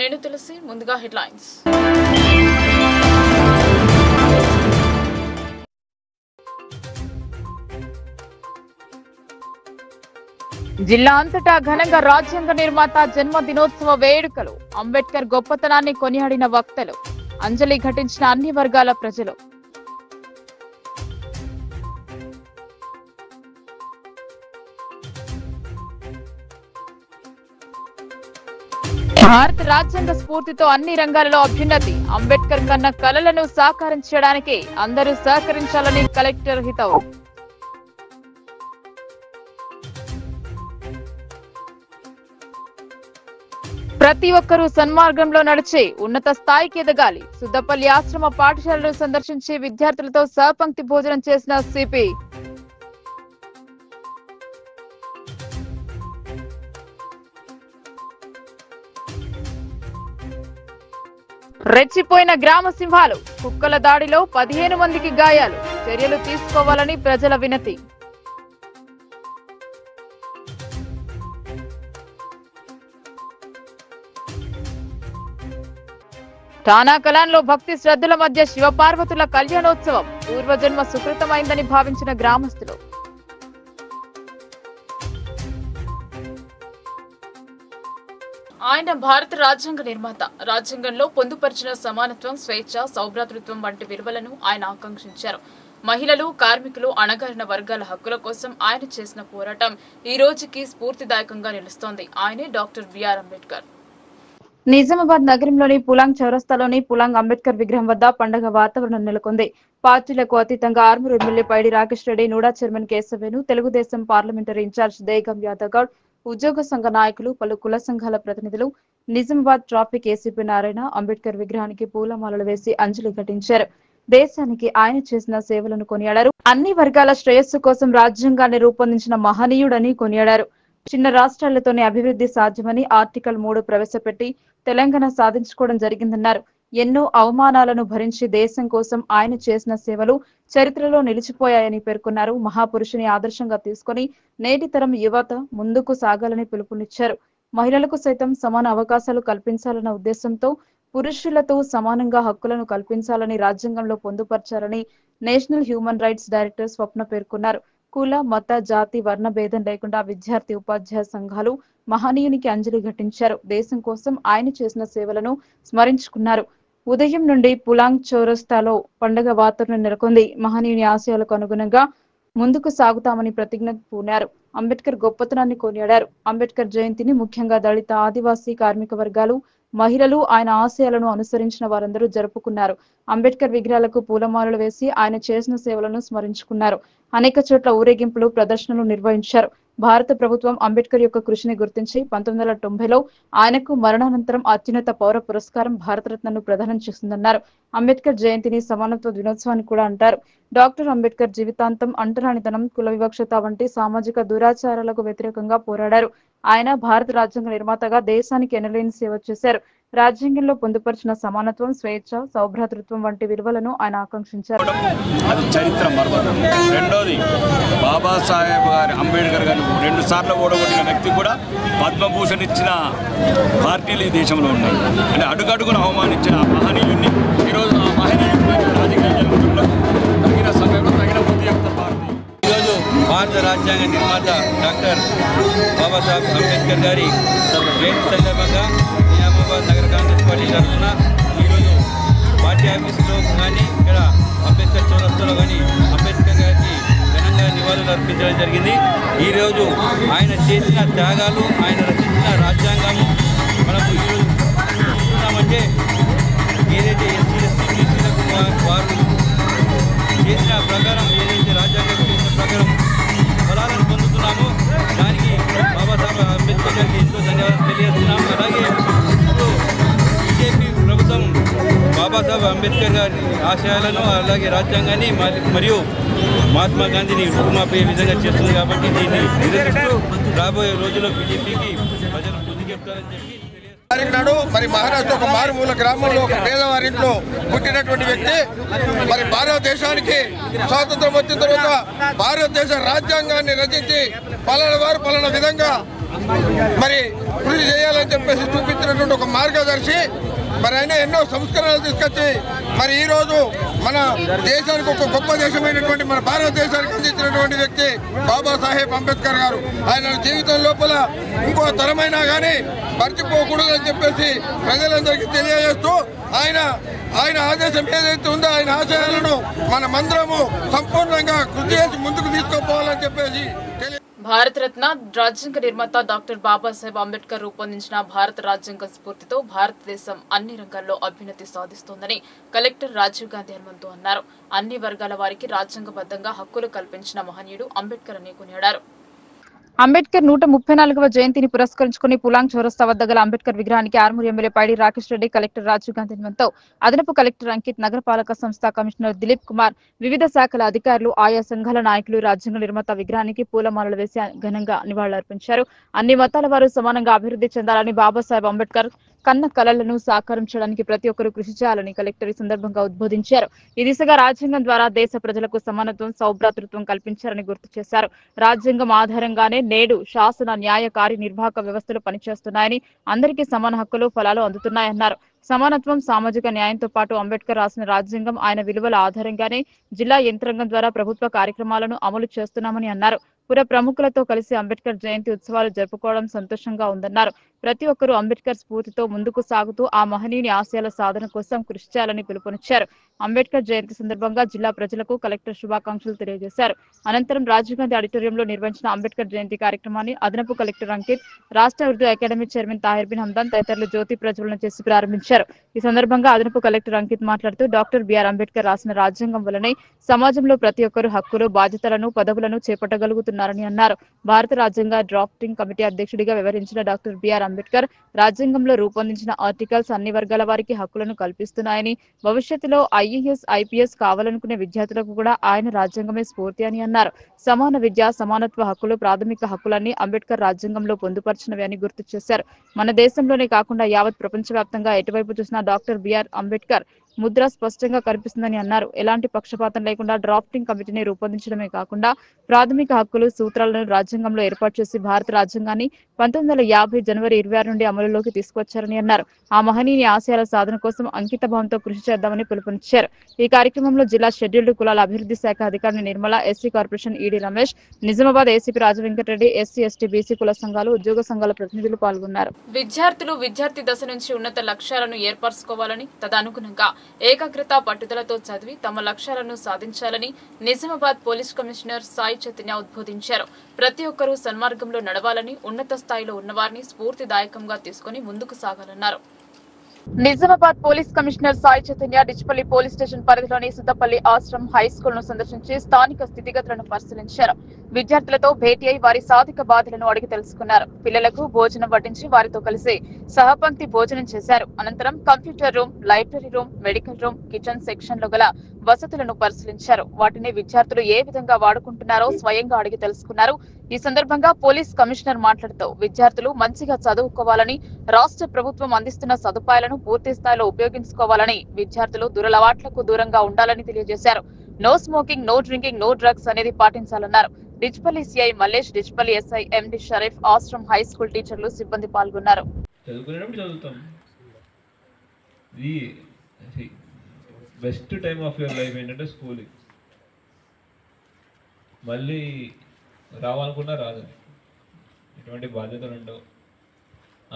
నేను తులసి. ముందుగా హెడ్లైన్స్. జిల్లా అంతటా ఘనంగా రాజ్యాంగ నిర్మాత జన్మదినోత్సవ వేడుకలు. అంబేద్కర్ గొప్పతనాన్ని కొనియాడిన వక్తలు. అంజలి ఘటించిన అన్ని వర్గాల ప్రజలు. భారత రాజ్యాంగ స్ఫూర్తితో అన్ని రంగాలలో అభ్యున్నతి. అంబేద్కర్ కన్న కలలను సాకారం చేయడానికి అందరూ సహకరించాలని కలెక్టర్ హితవు. ప్రతి ఒక్కరూ సన్మార్గంలో నడిచి ఉన్నత స్థాయికి ఎదగాలి. సుద్దపల్లి ఆశ్రమ పాఠశాలను సందర్శించి విద్యార్థులతో సహపంక్తి భోజనం చేసిన సిపి. రెచ్చిపోయిన గ్రామ సింహాలు. కుక్కల దాడిలో 15 మందికి గాయాలు. చర్యలు తీసుకోవాలని ప్రజల వినతి. టానా కలాన్లో భక్తి శ్రద్ధల మధ్య శివపార్వతుల కళ్యాణోత్సవం. పూర్వజన్మ సుకృతమైందని భావించిన గ్రామస్తులు. ఆయన భారత రాజ్యాంగ నిర్మాత. రాజ్యాంగంలో పొందుపరిచిన సమానత్వం, స్వేచ్ఛ, సౌభ్రాతృత్వం వంటి విలువలను ఆయన ఆకాంక్షించారు. మహిళలు, కార్మికులు, అణగారిన వర్గాల హక్కుల కోసం ఆయన చేసిన పోరాటం ఈ రోజుకి స్ఫూర్తిదాయకంగా నిలుస్తోంది. ఆయనే డాక్టర్ బిఆర్ అంబేద్కర్. నిజామాబాద్ నగరంలోని పులాంగ్ చౌరస్తాలోని పులాంగ్ అంబేద్కర్ విగ్రహం వద్ద పండగ వాతావరణం నెలకొంది. పార్టీలకు అతీతంగా Armoor MLA Paidi Rakesh Reddy, NUDA chairman Keshava Venu, Telugu Desam parliamentary incharge Degam Yadav Goud, ఉద్యోగ సంఘ నాయకులు, పలు కుల సంఘాల ప్రతినిధులు, నిజామాబాద్ ట్రాఫిక్ ఏసీపీ నారాయణ అంబేద్కర్ విగ్రహానికి పూలమాలలు వేసి అంజలి ఘటించారు. దేశానికి ఆయన చేసిన సేవలను కొనియాడారు. అన్ని వర్గాల శ్రేయస్సు కోసం రాజ్యాంగాన్ని రూపొందించిన మహనీయుడని కొనియాడారు. చిన్న రాష్ట్రాలతోనే అభివృద్ధి సాధ్యమని ఆర్టికల్ 3 ప్రవేశపెట్టి తెలంగాణ సాధించుకోవడం జరిగిందన్నారు. ఎన్నో అవమానాలను భరించి దేశం కోసం ఆయన చేసిన సేవలు చరిత్రలో నిలిచిపోయాయని పేర్కొన్నారు. మహాపురుషుని ఆదర్శంగా తీసుకుని నేటి తరం యువత ముందుకు సాగాలని పిలుపునిచ్చారు. మహిళలకు సైతం సమాన అవకాశాలు కల్పించాలన్న ఉద్దేశంతో పురుషులతో సమానంగా హక్కులను కల్పించాలని రాజ్యాంగంలో పొందుపర్చారని నేషనల్ హ్యూమన్ రైట్స్ డైరెక్టర్ స్వప్న పేర్కొన్నారు. కుల, మత, జాతి, వర్ణ భేదం లేకుండా విద్యార్థి, ఉపాధ్యాయ సంఘాలు మహనీయునికి అంజలి ఘటించారు. దేశం కోసం ఆయన చేసిన సేవలను స్మరించుకున్నారు. ఉదయం నుండి పులాంగ్ చౌరస్తాలో పండుగ వాతావరణం నెలకొంది. మహనీయుని ఆశయాలకు అనుగుణంగా ముందుకు సాగుతామని ప్రతిజ్ఞ పూనారు. అంబేద్కర్ గొప్పతనాన్ని కొనియాడారు. అంబేద్కర్ జయంతిని ముఖ్యంగా దళిత, ఆదివాసీ, కార్మిక వర్గాలు, మహిళలు, ఆయన ఆశయాలను అనుసరించిన వారందరూ జరుపుకున్నారు. అంబేద్కర్ విగ్రహాలకు పూలమాలలు వేసి ఆయన చేసిన సేవలను స్మరించుకున్నారు. అనేక చోట్ల ఊరేగింపులు, ప్రదర్శనలు నిర్వహించారు. భారత ప్రభుత్వం అంబేద్కర్ యొక్క కృషిని గుర్తించి 1990లో ఆయనకు మరణానంతరం అత్యున్నత పౌర పురస్కారం భారతరత్నను ప్రదానం చేస్తుందన్నారు. అంబేద్కర్ జయంతిని సమానత్వ దినోత్సవాన్ని కూడా అంటారు. డాక్టర్ అంబేద్కర్ జీవితాంతం అంటరానితనం, కుల వివక్షత వంటి సామాజిక దురాచారాలకు వ్యతిరేకంగా పోరాడారు. ఆయన భారత రాజ్యాంగ నిర్మాతగా దేశానికి ఎనలేని సేవ చేశారు. రాజ్యాంగంలో పొందుపరిచిన సమానత్వం, స్వేచ్ఛ, సౌభ్రాతృత్వం వంటి విలువలను ఆయన ఆకాంక్షించారు. అది చరిత్ర మరవదు. రెండోది, బాబాసాహెబ్ గారి అంబేద్కర్ గారిని 2 సార్లు ఓడగొట్టిన వ్యక్తి కూడా పద్మభూషణ్ ఇచ్చిన పార్టీలు ఈ దేశంలో ఉన్నాయి. అంటే అడుగడుగున అవమానించిన మహనీయుడిని ఈరోజు ఆ మహనీయుడిని రాజకీయ జగత్తులో తగిన సమయంలో తగిన బుద్ధి యొక్క పార్టీ. ఈరోజు భారత రాజ్యాంగ నిర్మాత డాక్టర్ బాబాసాహెబ్ అంబేద్కర్ గారి జయంతి సందర్భంగా నిజామాబాద్ నగర కాంగ్రెస్ పార్టీ తరఫున ఈరోజు పార్టీ ఆఫీసులో కానీ ఇక్కడ అంబేద్కర్ చౌరస్తాలో కానీ అంబేద్కర్ గారికి ఘనంగా నివాళులు అర్పించడం జరిగింది. ఈరోజు ఆయన చేసిన త్యాగాలు, ఆయన రచించిన రాజ్యాంగము మనకు ఈరోజు చూస్తున్నామంటే ఏదైతే ఎస్సీలకు వారు చేసిన ప్రకారం, ఏదైతే రాజ్యాంగం చేసిన ప్రకారం ఫలాలను పొందుతున్నామో దానికి బాబాసాహెబ్ అంబేద్కర్ గారికి ఎంతో ధన్యవాదాలు తెలియజేస్తున్నాము. అలాగే ఇప్పుడు బీజేపీ ప్రభుత్వం బాబాసాహెబ్ అంబేద్కర్ గారి ఆశయాలను, అలాగే రాజ్యాంగాన్ని మరియు మహాత్మా గాంధీని రూపుమాపే విధంగా చేస్తుంది. కాబట్టి దీన్ని నిరసిస్తూ రాబోయే రోజుల్లో బీజేపీకి ప్రజలు బుద్ధి చెప్తారని చెప్పి నాడు మరి మహారాష్ట్ర ఒక మారుమూల గ్రామంలో ఒక పేదవారింట్లో పుట్టినటువంటి వ్యక్తి మరి భారతదేశానికి స్వాతంత్రం వచ్చిన తర్వాత భారతదేశ రాజ్యాంగాన్ని రచించి పలానా వారు పలానా విధంగా మరి కృషి చేయాలని చెప్పేసి చూపించినటువంటి ఒక మార్గదర్శి. మరి ఆయన ఎన్నో సంస్కరణలు తీసుకొచ్చి మరి ఈరోజు మన దేశానికి ఒక గొప్ప దేశమైనటువంటి మన భారతదేశానికి అందించినటువంటి వ్యక్తి బాబాసాహెబ్ అంబేద్కర్ గారు. ఆయన జీవితం లోపల ఇంకో తరమైనా కానీ మర్చిపోకూడదని చెప్పేసి ప్రజలందరికీ తెలియజేస్తూ ఆయన ఆదేశం ఏదైతే ఉందో ఆయన ఆశయాలను మనమందరము సంపూర్ణంగా కృషి చేసి ముందుకు తీసుకుపోవాలని చెప్పేసి భారతరత్న రాజ్యాంగ నిర్మాత డాక్టర్ బాబాసాహెబ్ అంబేద్కర్ రూపొందించిన భారత రాజ్యాంగ స్ఫూర్తితో భారతదేశం అన్ని రంగాల్లో అభ్యున్నతి సాధిస్తోందని కలెక్టర్ రాజీవ్ గాంధీ హనుమంతు అన్నారు. అన్ని వర్గాల వారికి రాజ్యాంగబద్ధంగా హక్కులు కల్పించిన మహనీయుడు అంబేద్కర్ అని కొనియాడారు. అంబేద్కర్ 134వ జయంతిని పురస్కరించుకుని పులాంగ్ చౌరస్తా వద్ద గల అంబేద్కర్ విగ్రహానికి ఆర్మూర్ ఎమ్మెల్యే పైడి రాకేష్ రెడ్డి, కలెక్టర్ రాజీవ్ గాంధీ హనుమంతు, అదనపు కలెక్టర్ అంకిత్, నగరపాలక సంస్థ కమిషనర్ దిలీప్ కుమార్, వివిధ శాఖల అధికారులు, ఆయా సంఘాల నాయకులు రాజ్యాంగ నిర్మాత విగ్రహానికి పూలమాలలు వేసి ఘనంగా నివాళులర్పించారు. అన్ని మతాల వారు సమానంగా అభివృద్ధి చెందాలని, బాబాసాహెబ్ అంబేద్కర్ కన్న కలలను సాకారం చేయడానికి ప్రతి ఒక్కరూ కృషి చేయాలని కలెక్టర్ ఈ సందర్భంగా ఉద్బోధించారు. ఈ దిశగా రాజ్యాంగం ద్వారా దేశ ప్రజలకు సమానత్వం, సౌభ్రాతృత్వం కల్పించారని గుర్తు చేశారు. రాజ్యాంగం ఆధారంగానే నేడు శాసన, న్యాయ, కార్యనిర్వాహక వ్యవస్థలు పనిచేస్తున్నాయని, అందరికీ సమాన హక్కులు, ఫలాలు అందుతున్నాయన్నారు. సమానత్వం, సామాజిక న్యాయంతో పాటు అంబేద్కర్ రాసిన రాజ్యాంగం, ఆయన విలువల ఆధారంగానే జిల్లా యంత్రాంగం ద్వారా ప్రభుత్వ కార్యక్రమాలను అమలు చేస్తున్నామని అన్నారు. పుర ప్రముఖులతో కలిసి అంబేద్కర్ జయంతి ఉత్సవాలు జరుపుకోవడం సంతోషంగా ఉందన్నారు. ప్రతి ఒక్కరూ అంబేద్కర్ స్ఫూర్తితో ముందుకు సాగుతూ ఆ మహనీయుని ఆశయాల సాధన కోసం కృషి చేయాలని పిలుపునిచ్చారు. అంబేద్కర్ జయంతి సందర్భంగా జిల్లా ప్రజలకు కలెక్టర్ శుభాకాంక్షలు తెలియజేశారు. అనంతరం రాజీవ్ గాంధీ ఆడిటోరియంలో నిర్వహించిన అంబేద్కర్ జయంతి కార్యక్రమాన్ని అదనపు కలెక్టర్ అంకిత్, రాష్ట్ర ఉర్దూ అకాడమీ చైర్మన్ తాహిర్ బిన్ హమ్దాన్ తదితరులు జ్యోతి ప్రజ్వలన చేసి ప్రారంభించారు. ఈ సందర్భంగా అదనపు కలెక్టర్ అంకిత్ మాట్లాడుతూ డాక్టర్ బిఆర్ అంబేద్కర్ రాసిన రాజ్యాంగం వల్లనే సమాజంలో ప్రతి ఒక్కరూ హక్కులు, బాధ్యతలను, పదవులను చేపట్టగలుగుతున్నారని అన్నారు. భారత రాజ్యాంగ డ్రాఫ్టింగ్ కమిటీ అధ్యక్షుడిగా వ్యవహరించిన డాక్టర్ బిఆర్ అంబేద్కర్ రాజ్యాంగంలో రూపొందించిన ఆర్టికల్స్ అన్ని వర్గాల వారికి హక్కులను కల్పిస్తున్నాయని, భవిష్యత్తులో ఐఏఎస్, ఐపీఎస్ కావాలనుకునే విద్యార్థులకు కూడా ఆయన రాజ్యాంగమే స్ఫూర్తి అని అన్నారు. సమాన విద్య, సమానత్వ హక్కులు, ప్రాథమిక హక్కులన్నీ అంబేద్కర్ రాజ్యాంగంలో పొందుపరిచినవి అని గుర్తు చేశారు. మన దేశంలోనే కాకుండా యావత్ ప్రపంచవ్యాప్తంగా ఎటువైపు చూసినా డాక్టర్ బిఆర్ అంబేద్కర్ ముద్ర స్పష్టంగా కనిపిస్తుందని అన్నారు. ఎలాంటి పక్షపాతం లేకుండా డ్రాఫ్టింగ్ కమిటీని రూపొందించడమే కాకుండా ప్రాథమిక హక్కులు, సూత్రాలను రాజ్యాంగంలో ఏర్పాటు చేసి భారత రాజ్యాంగాన్ని 1950 జనవరి 26 నుండి అమలులోకి తీసుకొచ్చారని అన్నారు. ఆ మహనీయుని ఆశయాల సాధన కోసం అంకిత భావంతో కృషి చేద్దామని పిలుపునిచ్చారు. ఈ కార్యక్రమంలో జిల్లా షెడ్యూల్డ్ కులాల అభివృద్ధి శాఖ అధికారిని Nirmala, SC corporation ED Ramesh, Nizamabad ACP Rajavenkatareddy, SC, ST, BC కుల సంఘాలు, ఉద్యోగ సంఘాల ప్రతినిధులు పాల్గొన్నారు. విద్యార్థులు విద్యార్థి దశ నుంచి ఉన్నత లక్ష్యాలను ఏర్పరచుకోవాలని, తదనుగుణంగా ఏకాగ్రత, పట్టుదలతో చదివి తమ లక్ష్యాలను సాధించాలని నిజామాబాద్ పోలీస్ కమిషనర్ సాయి చైతన్య ఉద్బోధించారు. ప్రతి ఒక్కరూ సన్మార్గంలో నడవాలని, ఉన్నత స్థాయిలో ఉన్నవారిని స్ఫూర్తిదాయకంగా తీసుకుని ముందుకు సాగాలన్నారు. Nizamabad police commissioner Sai Chaitanya Dichpally police station పరిధిలోని సుద్దపల్లి ఆశ్రమ్ హై స్కూల్ ను సందర్శించి స్థానిక స్థితిగతులను పరిశీలించారు. విద్యార్థులతో భేటీ అయి వారి సాధిక బాధలను అడిగి తెలుసుకున్నారు. పిల్లలకు భోజనం వడ్డించి వారితో కలిసి సహపంక్తి భోజనం చేశారు. అనంతరం computer room, library room, medical room, kitchen section లో గల వసతులను పరిశీలించారు. వాటిని విద్యార్థులు ఏ విధంగా వాడుకుంటున్నారో స్వయంగా అడిగి తెలుసుకున్నారు. ఈ సందర్భంగా పోలీస్ కమిషనర్ మాట్లాడుతూ విద్యార్థులు మంచిగా చదువుకోవాలని, రాష్ట్ర ప్రభుత్వం అందిస్తున్న సదుపాయాలను పూర్తి స్థాయిలో ఉపయోగించుకోవాలని, విద్యార్థులు దురలవాట్లకు దూరంగా ఉండాలని తెలియజేశారు. No smoking, no drinking, no drugs అనేది పాటించాలన్నారు. Dichpally CI Mallesh, Dichpally SI MD Sharif, Ashram high school టీచర్లు, సిబ్బంది పాల్గొన్నారు. Best time of your life ఏంటంటే స్కూలింగ్. మళ్ళీ రావాలనుకున్నా రాదని, ఎటువంటి బాధ్యతలు ఉండవు.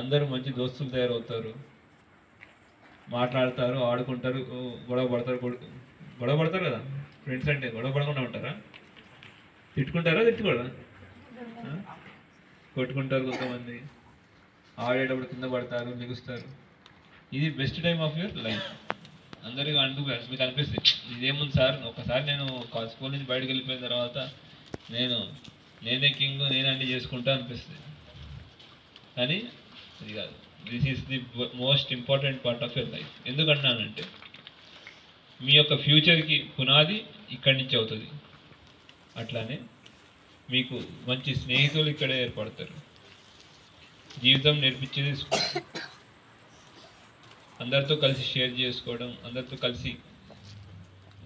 అందరూ మంచి దోస్తులు తయారవుతారు, మాట్లాడతారు, ఆడుకుంటారు, గొడవ పడతారు కదా. ఫ్రెండ్స్ అంటే గొడవ పడకుండా ఉంటారా? తిట్టుకుంటారా? తిట్టుకోరా? కొట్టుకుంటారు కొంతమంది, ఆడేటప్పుడు కింద పడతారు, లెగుస్తారు. ఇది best time of your life. అందరికీ మీకు అనిపిస్తుంది ఇదేముంది సార్, ఒకసారి నేను స్కూల్ నుంచి బయటకు వెళ్ళిపోయిన తర్వాత నేనే కింగ్, నేనే అన్ని చేసుకుంటా అనిపిస్తుంది. కానీ ఇది కాదు. This is the most important part of your life. ఎందుకంటున్నానంటే మీ యొక్క ఫ్యూచర్కి పునాది ఇక్కడి నుంచి అవుతుంది. అట్లానే మీకు మంచి స్నేహితులు ఇక్కడే ఏర్పడతారు. జీవితం నేర్పించేది స్కూల్. అందరితో కలిసి షేర్ చేసుకోవడం, అందరితో కలిసి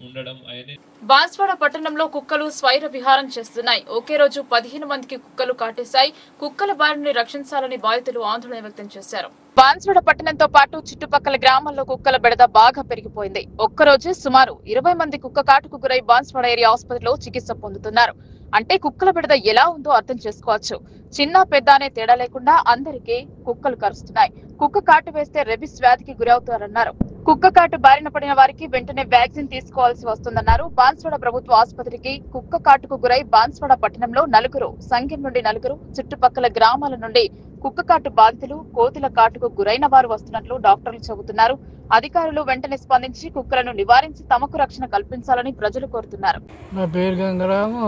ఉండడం అవన్నీ. బాన్స్వాడ పట్టణంలో కుక్కలు స్వైర విహారం చేస్తున్నాయి. ఒకే రోజు 15 మందికి కుక్కలు కాటేశాయి. కుక్కల బారిని రక్షించాలని బాధితులు ఆందోళన వ్యక్తం చేశారు. బాన్స్వాడ పట్టణంతో పాటు చుట్టుపక్కల గ్రామాల్లో కుక్కల బెడద బాగా పెరిగిపోయింది. ఒక్కరోజే సుమారు 20 మంది కుక్క కాటుకు గురై బాన్స్వాడ ఏరియా ఆసుపత్రిలో చికిత్స పొందుతున్నారు. అంటే కుక్కల బెడద ఎలా ఉందో అర్థం చేసుకోవచ్చు. చిన్న పెద్ద అనే తేడా లేకుండా అందరికీ కుక్కలు కరుస్తున్నాయి. కుక్క కాటు వేస్తే రెబిస్ వ్యాధికి గురవుతారన్నారు. కుక్క కాటు బారిన పడిన వారికి వెంటనే వ్యాక్సిన్ తీసుకోవాల్సి వస్తుందన్నారు. బాన్స్వాడ ప్రభుత్వ ఆసుపత్రికి కుక్క కాటుకు గురై బాన్స్వాడ పట్టణంలో 4, సంఖ్యం నుండి 4, చుట్టుపక్కల గ్రామాల నుండి కుక్క కాటు బాధితులు, కోతుల కాటుకు గురైన వారు వస్తున్నట్లు డాక్టర్లు చెబుతున్నారు. అధికారులు వెంటనే స్పందించి కుక్కలను నివారించి తమకు రక్షణ కల్పించాలని ప్రజలు కోరుతున్నారు. నా పేరు గంగరాము.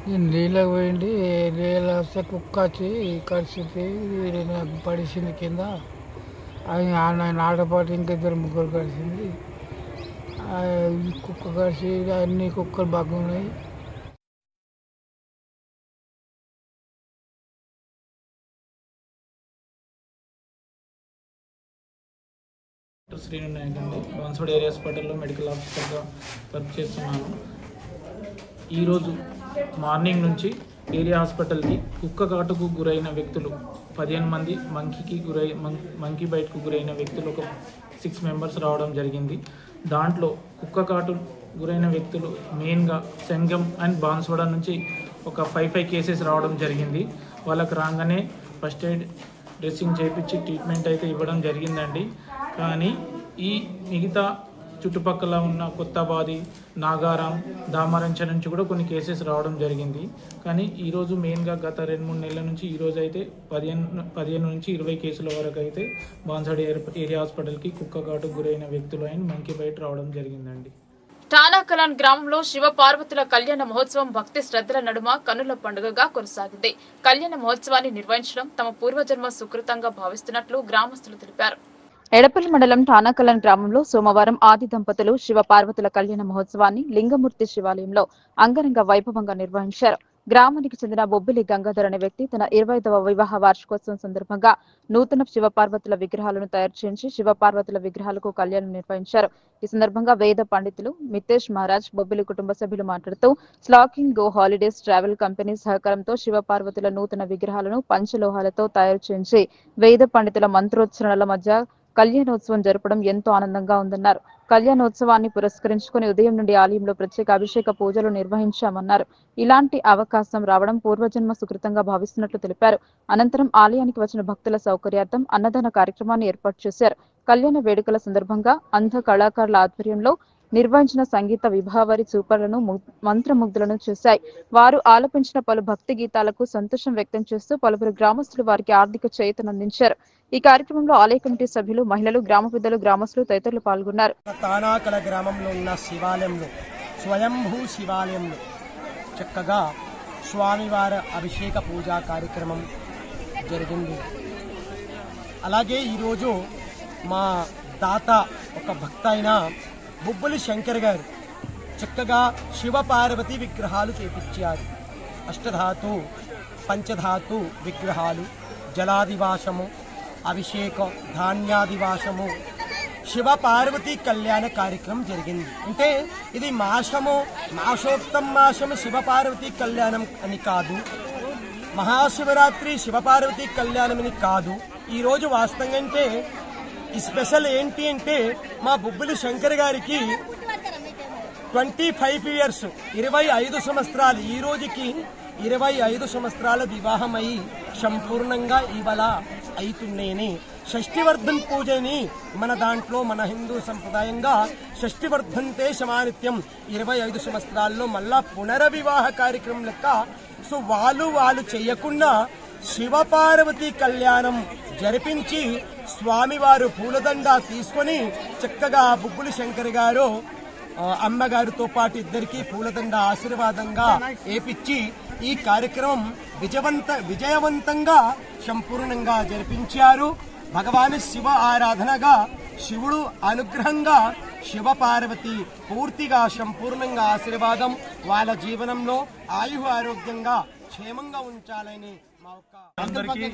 నేను నీళ్ళకి పోయింది. నీళ్ళు వస్తే కుక్క వచ్చి కరిచింది. నాకు పడిసింది కింద. ఆయన ఆటపాటు ఇంకా 2-3 కలిసింది. కుక్క కలిసి అన్ని కుక్కలు బాగున్నాయి. శ్రీనారాయణ అండి, బాన్స్వాడ ఏరియా హాస్పిటల్లో మెడికల్ ఆఫీసర్గా వర్క్ చేస్తున్నాను. ఈరోజు మార్నింగ్ నుంచి ఏరియా హాస్పిటల్కి కుక్క కాటుకు గురైన వ్యక్తులు 15 మంది, మంకీ బైట్కు గురైన వ్యక్తులు ఒక 6 మెంబర్స్ రావడం జరిగింది. దాంట్లో కుక్క కాటు గురైన వ్యక్తులు మెయిన్గా సంగం అండ్ బాన్స్వాడ నుంచి ఒక 5 కేసెస్ రావడం జరిగింది. వాళ్ళకి రాగానే ఫస్ట్ ఎయిడ్ డ్రెస్సింగ్ చేయించి ట్రీట్మెంట్ అయితే ఇవ్వడం జరిగిందండి. కానీ ఈ మిగతా చుట్టుపక్కల ఉన్న కొత్తబాది, నాగారం, దామరంచ నుంచి కూడా కొన్ని కేసెస్ రావడం జరిగింది. కానీ ఈరోజు మెయిన్గా గత 2-3 నెలల నుంచి ఈరోజు అయితే 15 నుంచి 20 కేసుల వరకు అయితే బాన్స్వాడ ఏరియా హాస్పిటల్కి కుక్క కాటుకు గురైన వ్యక్తులు అయిన మంకీ బైట్ రావడం జరిగిందండి. టానాకలాన్ గ్రామంలో శివ పార్వతుల కళ్యాణ మహోత్సవం భక్తి శ్రద్ధల నడుమ కన్నుల పండుగగా కొనసాగింది. కళ్యాణ మహోత్సవాన్ని నిర్వహించడం తమ పూర్వజన్మ సుకృతంగా భావిస్తున్నట్లు గ్రామస్తులు తెలిపారు. ఎడపల్లి మండలం టానాకలాన్ గ్రామంలో సోమవారం ఆది దంపతులు శివ పార్వతుల కళ్యాణ మహోత్సవాన్ని లింగమూర్తి శివాలయంలో అంగరంగ వైభవంగా నిర్వహించారు. గ్రామానికి చెందిన బొబ్బిలి గంగాధర్ అనే వ్యక్తి తన 25వ వివాహ వార్షికోత్సవం సందర్భంగా నూతన శివపార్వతుల విగ్రహాలను తయారు చేయించి శివపార్వతుల విగ్రహాలకు కళ్యాణం నిర్వహించారు. ఈ సందర్భంగా వేద పండితులు మితేష్ మహారాజ్, బొబ్బిలి కుటుంబ సభ్యులు మాట్లాడుతూ స్లాకింగ్ గో హాలిడేస్ ట్రావెల్ కంపెనీ సహకారంతో శివపార్వతుల నూతన విగ్రహాలను పంచలోహాలతో తయారు చేయించి వేద పండితుల మంత్రోచ్చరణల మధ్య కళ్యాణోత్సవం జరపడం ఎంతో ఆనందంగా ఉందన్నారు. కళ్యాణోత్సవాన్ని పురస్కరించుకుని ఉదయం నుండి ఆలయంలో ప్రత్యేక అభిషేక పూజలు నిర్వహించామన్నారు. ఇలాంటి అవకాశం రావడం పూర్వజన్మ సుకృతంగా భావిస్తున్నట్లు తెలిపారు. అనంతరం ఆలయానికి వచ్చిన భక్తుల సౌకర్యార్థం అన్నదాన కార్యక్రమాన్ని ఏర్పాటు చేశారు. కళ్యాణ వేడుకల సందర్భంగా అంధ కళాకారుల ఆధ్వర్యంలో నిర్వహించిన సంగీత విభావరి చూపలను మంత్రముగ్ధులను చేశాయి. వారు ఆలపించిన పలు భక్తి గీతాలకు సంతోషం వ్యక్తం చేస్తూ పలువురు గ్రామస్తులు వారికి ఆర్థిక చేయూతనందించారు. ఈ కార్యక్రమంలో ఆలయ కమిటీ సభ్యులు, మహిళలు, గ్రామ పెద్దలు, గ్రామస్తులు తదితరులు పాల్గొన్నారు. తానాకల గ్రామంలో ఉన్న శివాలయంలో, స్వయంభూ శివాలయంలో చక్కగా స్వామివారి అభిషేక పూజా కార్యక్రమం జరిగింది. అలాగే ఈరోజు మా దాత ఒక భక్త అయిన బొబ్బిలి శంకర్ గారు చక్కగా శివపార్వతి విగ్రహాలు చేపించారు. అష్టధాతు, పంచధాతు విగ్రహాలు, జలాదివాసము, అభిషేకం, ధాన్యాదివాసము, శివపార్వతి కళ్యాణ కార్యక్రమం జరిగింది. అంటే ఇది మాసోక్తం మాసము శివపార్వతి కళ్యాణం అని కాదు, మహాశివరాత్రి శివపార్వతి కళ్యాణం అని కాదు. ఈరోజు వాస్తవంగా అంటే ఈ స్పెషల్ ఏంటి అంటే మా బొబ్బిలి శంకర్ గారికి 25 years 25 సంవత్సరాలు, ఈ రోజుకి 25 సంవత్సరాల వివాహం అయి సంపూర్ణంగా ఇవాళ అవుతున్నాయని షష్ఠివర్ధన్ పూజని మన దాంట్లో మన హిందూ సంప్రదాయంగా షష్ఠివర్ధంతే సమానిత్యం 25 సంవత్సరాల్లో మళ్ళా పునర్వివాహ కార్యక్రమం లెక్క. సో వాళ్ళు చేయకుండా శివపార్వతి కళ్యాణం జరిపించి స్వామివారు పూలదండ తీసుకొని చక్కగా బొబ్బిలి శంకర్ గారు అమ్మగారితో పాటు ఇద్దరికి పూలదండ ఆశీర్వాదంగా ఏపిచ్చి ఈ కార్యక్రమం విజయవంతంగా సంపూర్ణంగా జరిపించారు. భగవాన్ శివ ఆరాధనగా, శివుడు అనుగ్రహంగా శివపార్వతి పూర్తిగా సంపూర్ణంగా ఆశీర్వాదం వాళ్ళ జీవనంలో ఆయు ఆరోగ్యంగా క్షేమంగా ఉంచాలని మా అందరికీ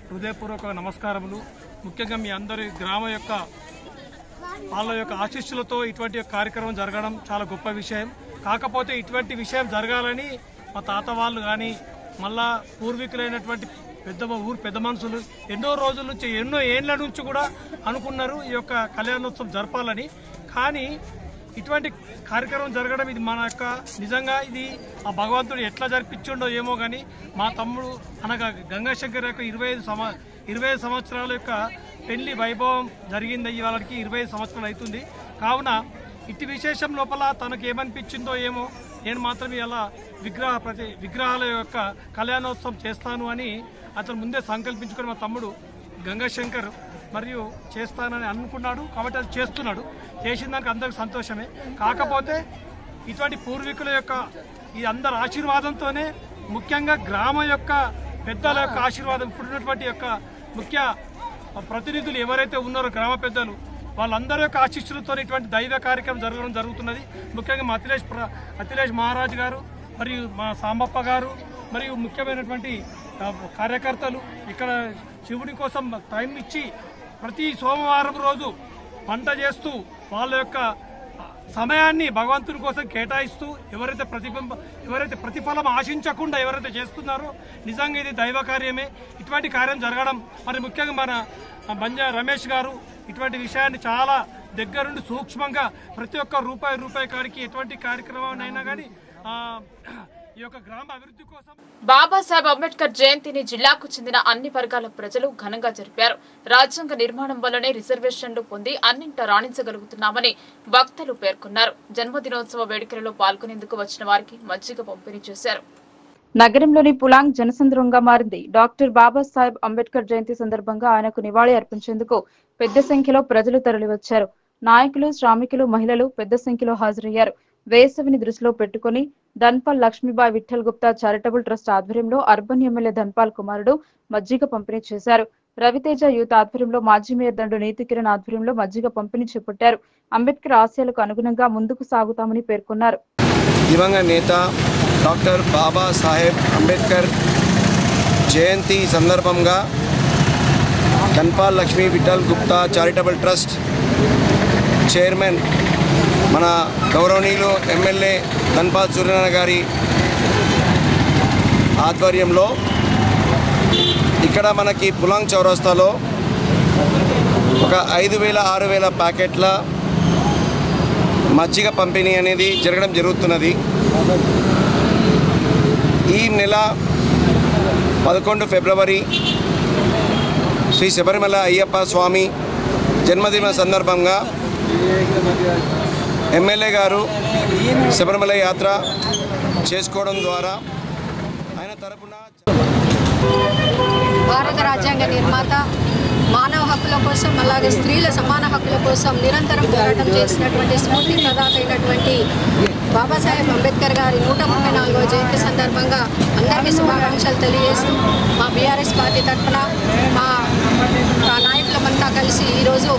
హృదయపూర్వక నమస్కారములు. ముఖ్యంగా మీ అందరి గ్రామ యొక్క వాళ్ళ యొక్క ఆశీస్సులతో ఇటువంటి కార్యక్రమం జరగడం చాలా గొప్ప విషయం. కాకపోతే ఇటువంటి విషయం జరగాలని మా తాత వాళ్ళు కానీ మళ్ళా పూర్వీకులైనటువంటి పెద్ద మనుషులు ఎన్నో రోజుల నుంచి ఎన్నో ఏళ్ల నుంచి కూడా అనుకున్నారు ఈ యొక్క కళ్యాణోత్సవం జరపాలని. కానీ ఇటువంటి కార్యక్రమం జరగడం ఇది మన యొక్క నిజంగా ఇది ఆ భగవంతుడు ఎట్లా జరిపించిండో ఏమో కానీ మా తమ్ముడు అనగా గంగాశంకర్ యొక్క 25 సంవత్సరాల యొక్క పెళ్లి వైభవం జరిగింది. వాళ్ళకి 25 సంవత్సరాలు అవుతుంది. కావున ఇటు విశేషం లోపల తనకు ఏమనిపించిందో ఏమో నేను మాత్రం ఇలా విగ్రహాల యొక్క కళ్యాణోత్సవం చేస్తాను అని అతను ముందే సంకల్పించుకొని మా తమ్ముడు గంగాశంకర్ మరియు చేస్తానని అనుకున్నాడు. కాబట్టి అది చేస్తున్నాడు. చేసిన దానికి అందరికి సంతోషమే. కాకపోతే ఇటువంటి పూర్వీకుల యొక్క ఈ అందరి ఆశీర్వాదంతోనే ముఖ్యంగా గ్రామ యొక్క పెద్దల యొక్క ఆశీర్వాదం ఇప్పుడున్నటువంటి యొక్క ముఖ్య ప్రతినిధులు ఎవరైతే ఉన్నారో గ్రామ పెద్దలు వాళ్ళందరి యొక్క ఆశీస్సులతో ఇటువంటి దైవ కార్యక్రమం జరుగుతున్నది. ముఖ్యంగా మా అఖిలేష్ మహారాజ్ గారు మరియు మా సాంబప్ప గారు మరియు ముఖ్యమైనటువంటి కార్యకర్తలు ఇక్కడ శివుడి కోసం టైం ఇచ్చి ప్రతి సోమవారం రోజు వంట చేస్తూ వాళ్ళ యొక్క సమయాన్ని భగవంతుని కోసం కేటాయిస్తూ ఎవరైతే ప్రతిఫలం ఆశించకుండా ఎవరైతే చేస్తున్నారో నిజంగా ఇది దైవ కార్యమే. ఇటువంటి కార్యం జరగడం మరి ముఖ్యంగా మన బంజా రమేష్ గారు ఇటువంటి విషయాన్ని చాలా దగ్గరుండి సూక్ష్మంగా ప్రతి ఒక్క రూపాయి కాడికి ఎటువంటి కార్యక్రమాన్ని కానీ ఈ యొక్క గ్రామ అభివృద్ధి కోసం బాబాసాహెబ్ అంబేద్కర్ జయంతిని జిల్లాకు చెందిన అన్ని వర్గాల ప్రజలు ఘనంగా జరిపారు. రాజ్యాంగ నిర్మాణం వల్లనే రిజర్వేషన్లు పొంది అన్నింట రాణించగలుగుతున్నామని వక్తలు పేర్కొన్నారు. జన్మదినోత్సవ వేడుకలలో పాల్గొనేందుకు వచ్చిన వారికి మజ్జిగ పంపిణీ చేశారు. నగరంలోని పులాంగ్ జనసంద్రంగా మారింది. డాక్టర్ బాబాసాహెబ్ అంబేద్కర్ జయంతి సందర్భంగా ఆయనకు నివాళి అర్పించేందుకు పెద్ద సంఖ్యలో ప్రజలు తరలివచ్చారు. నాయకులు, శ్రామికులు, మహిళలు పెద్ద సంఖ్యలో హాజరయ్యారు. వేసవిని దృష్టిలో పెట్టుకుని ధన్పాల్ లక్ష్మీబాయి విఠల్ గుప్తా చారిటబుల్ ట్రస్ట్ ఆధ్వర్యంలో అర్బన్ ఎమ్మెల్యే ధన్పాల్ కుమారుడు మజ్జిగ పంపిణీ చేశారు. రవితేజ యూత్ ఆధ్వర్యంలో మాజీ మేయర్ దండు నీతి కిరణ్ ఆధ్వర్యంలో మజ్జిగ పంపిణీ చేపట్టారు. అంబేద్కర్ ఆశయాలకు అనుగుణంగా ముందుకు సాగుతామని పేర్కొన్నారు. దివంగత నేత డాక్టర్ బాబాసాహెబ్ అంబేద్కర్ జయంతి సందర్భంగా Dhanpal Lakshmi Vithal Gupta charitable trust chairman మన గౌరవనీయులు ఎమ్మెల్యే ధన్పాల్ సూర్యనారాయణ గారి ఆధ్వర్యంలో ఇక్కడ మనకి పులాంగ్ చౌరస్తాలో ఒక 5,000-6,000 ప్యాకెట్ల మజ్జిగ పంపిణీ అనేది జరగడం జరుగుతున్నది. ఈ నెల 11 ఫిబ్రవరి శ్రీ శబరిమల అయ్యప్ప స్వామి జన్మదిన సందర్భంగా ఎమ్మెల్యే గారు శబరిమల యాత్ర చేసుకోవడం ద్వారా ఆయన తరపున భారత రాజ్యాంగ నిర్మాత మానవ హక్కుల కోసం అలాగే స్త్రీల సమాన హక్కుల కోసం నిరంతరం పోరాటం చేసినటువంటి స్ఫూర్తి ప్రదాత అయినటువంటి బాబాసాహెబ్ అంబేద్కర్ గారి 134వ జయంతి సందర్భంగా అందరికీ శుభాకాంక్షలు తెలియజేస్తూ మా బీఆర్ఎస్ పార్టీ తరఫున మా నాయకులమంతా కలిసి ఈరోజు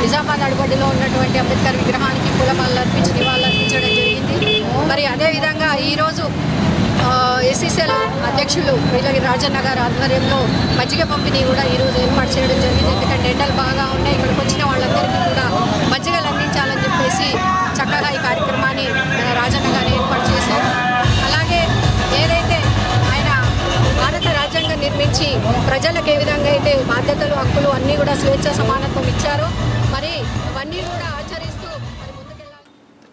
నిజామాబాద్ అడుగడ్డలో ఉన్నటువంటి అంబేద్కర్ విగ్రహానికి పూలమాలలు అర్పించి నివాళులర్పించడం జరిగింది. మరి అదేవిధంగా ఈరోజు ఎస్సీసీఎల్ అధ్యక్షులు వీళ్ళకి రాజన్న గారి ఆధ్వర్యంలో మజ్జిగ పంపిణీ కూడా ఈరోజు ఏర్పాటు చేయడం జరిగింది. ఎందుకంటే ఎండలు బాగా ఉన్నాయి, ఇక్కడికి వచ్చిన వాళ్ళందరికీ కూడా మజ్జిగలు అందించాలని చెప్పేసి చక్కగా ఈ కార్యక్రమాన్ని రాజన్న గారు ఏర్పాటు చేశారు. అలాగే ఏదైతే ఆయన భారత రాజ్యాంగం నిర్మించి ప్రజలకు ఏ విధంగా అయితే బాధ్యతలు, హక్కులు అన్నీ కూడా స్వేచ్ఛ, సమానత్వం ఇచ్చారో మరి అవన్నీ కూడా ఆచరిస్తూ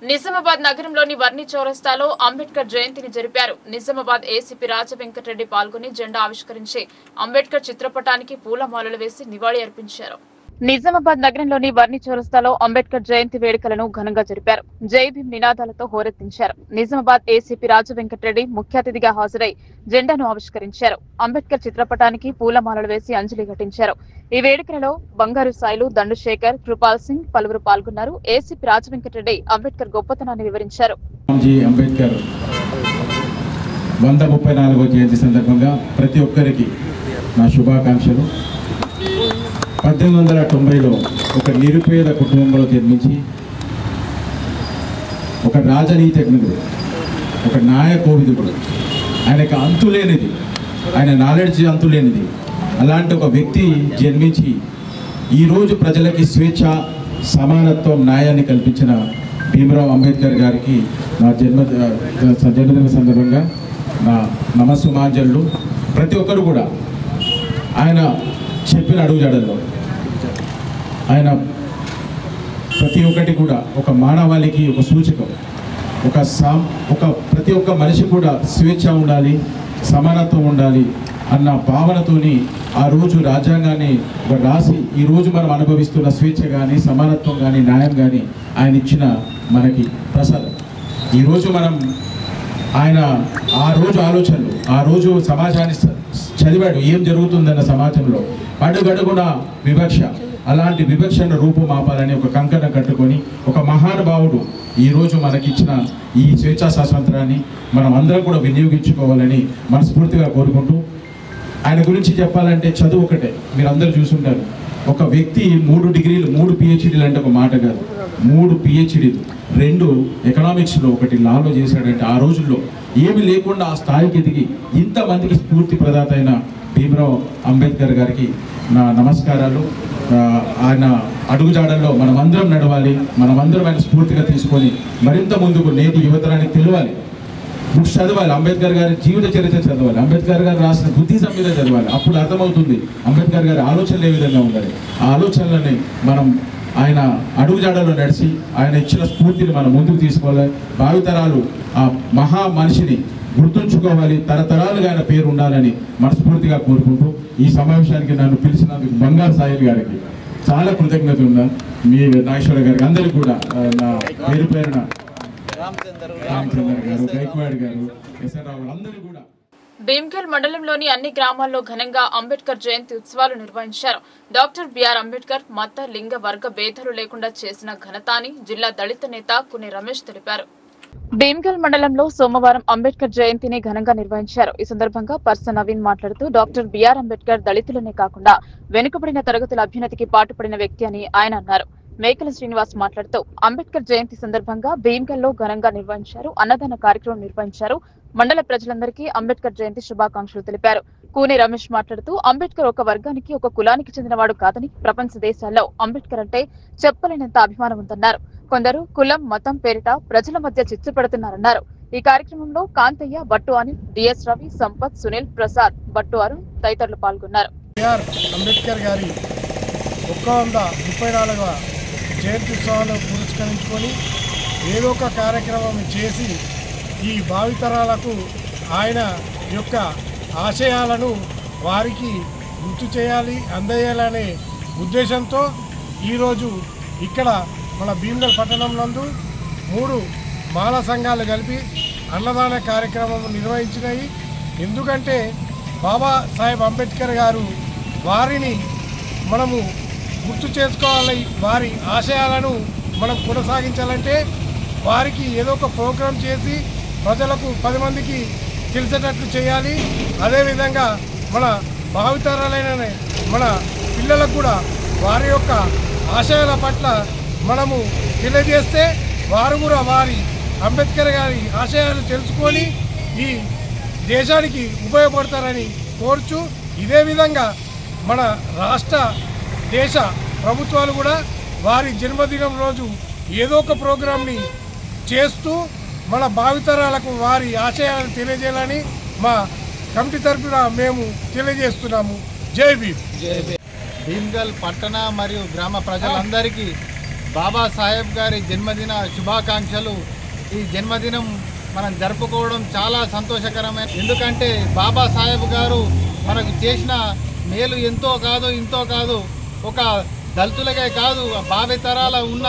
నిజామాబాద్ నగరంలోని వర్ణి చౌరస్తాలో అంబేద్కర్ జయంతిని జరిపారు. నిజామాబాద్ ఏసీపీ రాజవెంకటరెడ్డి పాల్గొని జెండా ఆవిష్కరించి అంబేద్కర్ చిత్రపటానికి పూలమాలలు వేసి నివాళి అర్పించారు. నిజామాబాద్ నగరంలోని వర్ణి చౌరస్తాలో అంబేద్కర్ జయంతి వేడుకలను ఘనంగా జరిపారు. జై భీమ్ నినాదాలతో హోరెత్తించారు. నిజామాబాద్ ఏసీపీ రాజవెంకటరెడ్డి ముఖ్య అతిథిగా హాజరై జెండాను ఆవిష్కరించారు. అంబేద్కర్ చిత్రపటానికి పూలమాలలు వేసి అంజలి ఘటించారు. ఈ వేడుకలలో బంగారు సాయిలు, దండుశేఖర్, కృపాల్ సింగ్ పలువురు పాల్గొన్నారు. ఏసీపీ రాజవెంకటరెడ్డి అంబేద్కర్ గొప్పతనాన్ని వివరించారు. అంబేద్కర్ 134వ జయంతి సందర్భంగా ప్రతి ఒక్కరికి నా శుభాకాంక్షలు. 1890లో ఒక నిరుపేద కుటుంబంలో జన్మించి ఒక రాజనీతిజ్ఞుడు, ఒక న్యాయకోవిదుడు, ఆయనకు అంతులేనిది, ఆయన నాలెడ్జ్ అంతులేనిది. అలాంటి ఒక వ్యక్తి జన్మించి ఈరోజు ప్రజలకి స్వేచ్ఛ, సమానత్వం న్యాయాన్ని కల్పించిన భీమరావు అంబేద్కర్ గారికి నా జన్మదిన సందర్భంగా నా నమస్సుమాంజలు. ప్రతి ఒక్కరు కూడా ఆయన చెప్పిన అడుగుజాడల్లో ఆయన ప్రతి ఒక్కటి కూడా ఒక మానవాళికి ఒక సూచకం. ఒక ప్రతి ఒక్క మనిషి కూడా స్వేచ్ఛ ఉండాలి, సమానత్వం ఉండాలి అన్న భావనతోని ఆ రోజు రాజ్యాంగాన్ని రాసి ఈరోజు మనం అనుభవిస్తున్న స్వేచ్ఛ కానీ సమానత్వం కానీ న్యాయం కానీ ఆయన ఇచ్చిన మనకి ప్రసాదం. ఈరోజు మనం ఆయన ఆ రోజు ఆలోచనలు, ఆ రోజు సమాజాన్ని చదివాడు, ఏం జరుగుతుందన్న సమాజంలో అడుగడుగున వివక్ష, అలాంటి వివక్షను రూపుమాపాలని ఒక కంకణం కట్టుకొని ఒక మహానుభావుడు ఈరోజు మనకిచ్చిన ఈ స్వేచ్ఛా స్వాతంత్రాన్ని మనం అందరం కూడా వినియోగించుకోవాలని మనస్ఫూర్తిగా కోరుకుంటూ, ఆయన గురించి చెప్పాలంటే చదువు ఒకటే మీరు అందరూ చూసుంటారు. ఒక వ్యక్తి 3 డిగ్రీలు 3 PhDలు అంటే ఒక మాట కాదు, 3 PhDలు, 2 ఎకనామిక్స్లో, 1 లాలో చేశాడంటే ఆ రోజుల్లో ఏమి లేకుండా ఆ స్థాయికి ఎదిగి ఇంతమందికి స్ఫూర్తి ప్రదాత అయిన భీమరావు అంబేద్కర్ గారికి నా నమస్కారాలు. ఆయన అడుగుజాడల్లో మనమందరం నడవాలి, మనమందరం ఆయన స్ఫూర్తిగా తీసుకొని మరింత ముందుకు నేటి యువతరానికి తెలియాలి. బుక్స్ చదవాలి, అంబేద్కర్ గారి జీవిత చరిత్ర చదవాలి, అంబేద్కర్ గారు రాసిన బుద్ధి సంహిత చదవాలి. అప్పుడు అర్థమవుతుంది అంబేద్కర్ గారి ఆలోచనలు ఏ విధంగా ఉండాలి. ఆ ఆలోచనలని మనం ఆయన అడుగుజాడల్లో నడిచి ఆయన ఇచ్చిన స్ఫూర్తిని మనం ముందుకు తీసుకోవాలి. భావితరాలు ఆ మహా మనిషిని గుర్తుంచుకోవాలి, తరతరాలుగా ఆయన పేరు ఉండాలని మనస్ఫూర్తిగా కోరుకుంటూ ఈ సమావేశానికి నన్ను పిలిచినందుకు బంగారు సాయిల్ గారికి చాలా కృతజ్ఞత ఉన్నాను. మీ నాగేశ్వర గారికి అందరికీ కూడా నా పేరు పేరున రామచంద్ర గారు, గైక్వాడ్ గారు, ఎస్ఆర్ రావు అందరూ కూడా. భీమ్గల్ మండలంలోని అన్ని గ్రామాల్లో ఘనంగా అంబేద్కర్ జయంతి ఉత్సవాలు నిర్వహించారు. డాక్టర్ బిఆర్ అంబేద్కర్ మత లింగ వర్గ భేదాలు లేకుండా చేసిన ఘనత అని జిల్లా దళిత నేత కుని రమేష్ తెలిపారు. భీమ్గల్ మండలంలో సోమవారం అంబేద్కర్ జయంతిని ఘనంగా నిర్వహించారు. ఈ సందర్భంగా పర్సన్ నవీన్ మాట్లాడుతూ డాక్టర్ బిఆర్ అంబేద్కర్ దళితులనే కాకుండా వెనుకబడిన తరగతుల అభ్యున్నతికి పాటుపడిన వ్యక్తి అని ఆయన అన్నారు. మేకల శ్రీనివాస్ మాట్లాడుతూ అంబేద్కర్ జయంతి సందర్భంగా భీమ్గల్లో ఘనంగా నిర్వహించారు. అన్నదాన కార్యక్రమం నిర్వహించారు. మండల ప్రజలందరికీ అంబేద్కర్ జయంతి శుభాకాంక్షలు తెలిపారు. కూని రమేష్ మాట్లాడుతూ అంబేద్కర్ ఒక వర్గానికి ఒక కులానికి చెందినవాడు కాదని, ప్రపంచ దేశాల్లో అంబేద్కర్ అంటే చెప్పలేనంత అభిమానం ఉందన్నారు. కొందరు కులం మతం పేరిట ప్రజల మధ్య చిచ్చు పెడుతున్నారన్నారు. ఈ కార్యక్రమంలో కాంతయ్య, బట్టు అనిల్, డిఎస్ రవి, సంపత్, సునీల్, ప్రసాద్, బట్టు అరుణ్ తదితరులు పాల్గొన్నారు. అంబేద్కర్ గారి 134వ జయంతి ఉత్సవాలను పురస్కరించుకొని ఏదో ఒక కార్యక్రమం చేసి ఈ భావితరాలకు ఆయన యొక్క ఆశయాలను వారికి గుర్తు చేయాలి, అందజేయాలనే ఉద్దేశంతో ఈరోజు ఇక్కడ మన భీమ్గల్ పట్టణం నందు 3 మాల సంఘాలు కలిపి అన్నదాన కార్యక్రమం నిర్వహించినాయి. ఎందుకంటే బాబాసాహెబ్ అంబేద్కర్ గారు వారిని మనము గుర్తు చేసుకోవాలి, వారి ఆశయాలను మనం కొనసాగించాలంటే వారికి ఏదో ఒక ప్రోగ్రాం చేసి ప్రజలకు 10 మందికి తెలిసేటట్లు చేయాలి. అదేవిధంగా మన భావితరాలైన మన పిల్లలకు కూడా వారి యొక్క ఆశయాల పట్ల మనము తెలియజేస్తే వారు కూడా వారి అంబేద్కర్ గారి ఆశయాలు తెలుసుకొని ఈ దేశానికి ఉపయోగపడతారని కోరుచు, ఇదే విధంగా మన రాష్ట్ర దేశ ప్రభుత్వాలు కూడా వారి జన్మదినం రోజు ఏదో ఒక ప్రోగ్రాంని చేస్తూ మన భావితరాలకు వారి ఆశయాలను తెలియజేయాలని మా కమిటీ తరఫున మేము తెలియజేస్తున్నాము. జై భీమ్. భీమ్గల్ పట్టణ మరియు గ్రామ ప్రజలందరికీ బాబాసాహెబ్ గారి జన్మదిన శుభాకాంక్షలు. ఈ జన్మదినం మనం జరుపుకోవడం చాలా సంతోషకరమైన, ఎందుకంటే బాబాసాహెబ్ గారు మనకు చేసిన మేలు ఎంతో కాదు ఇంతో కాదు, ఒక దళితులకే కాదు భావితరాల ఉన్న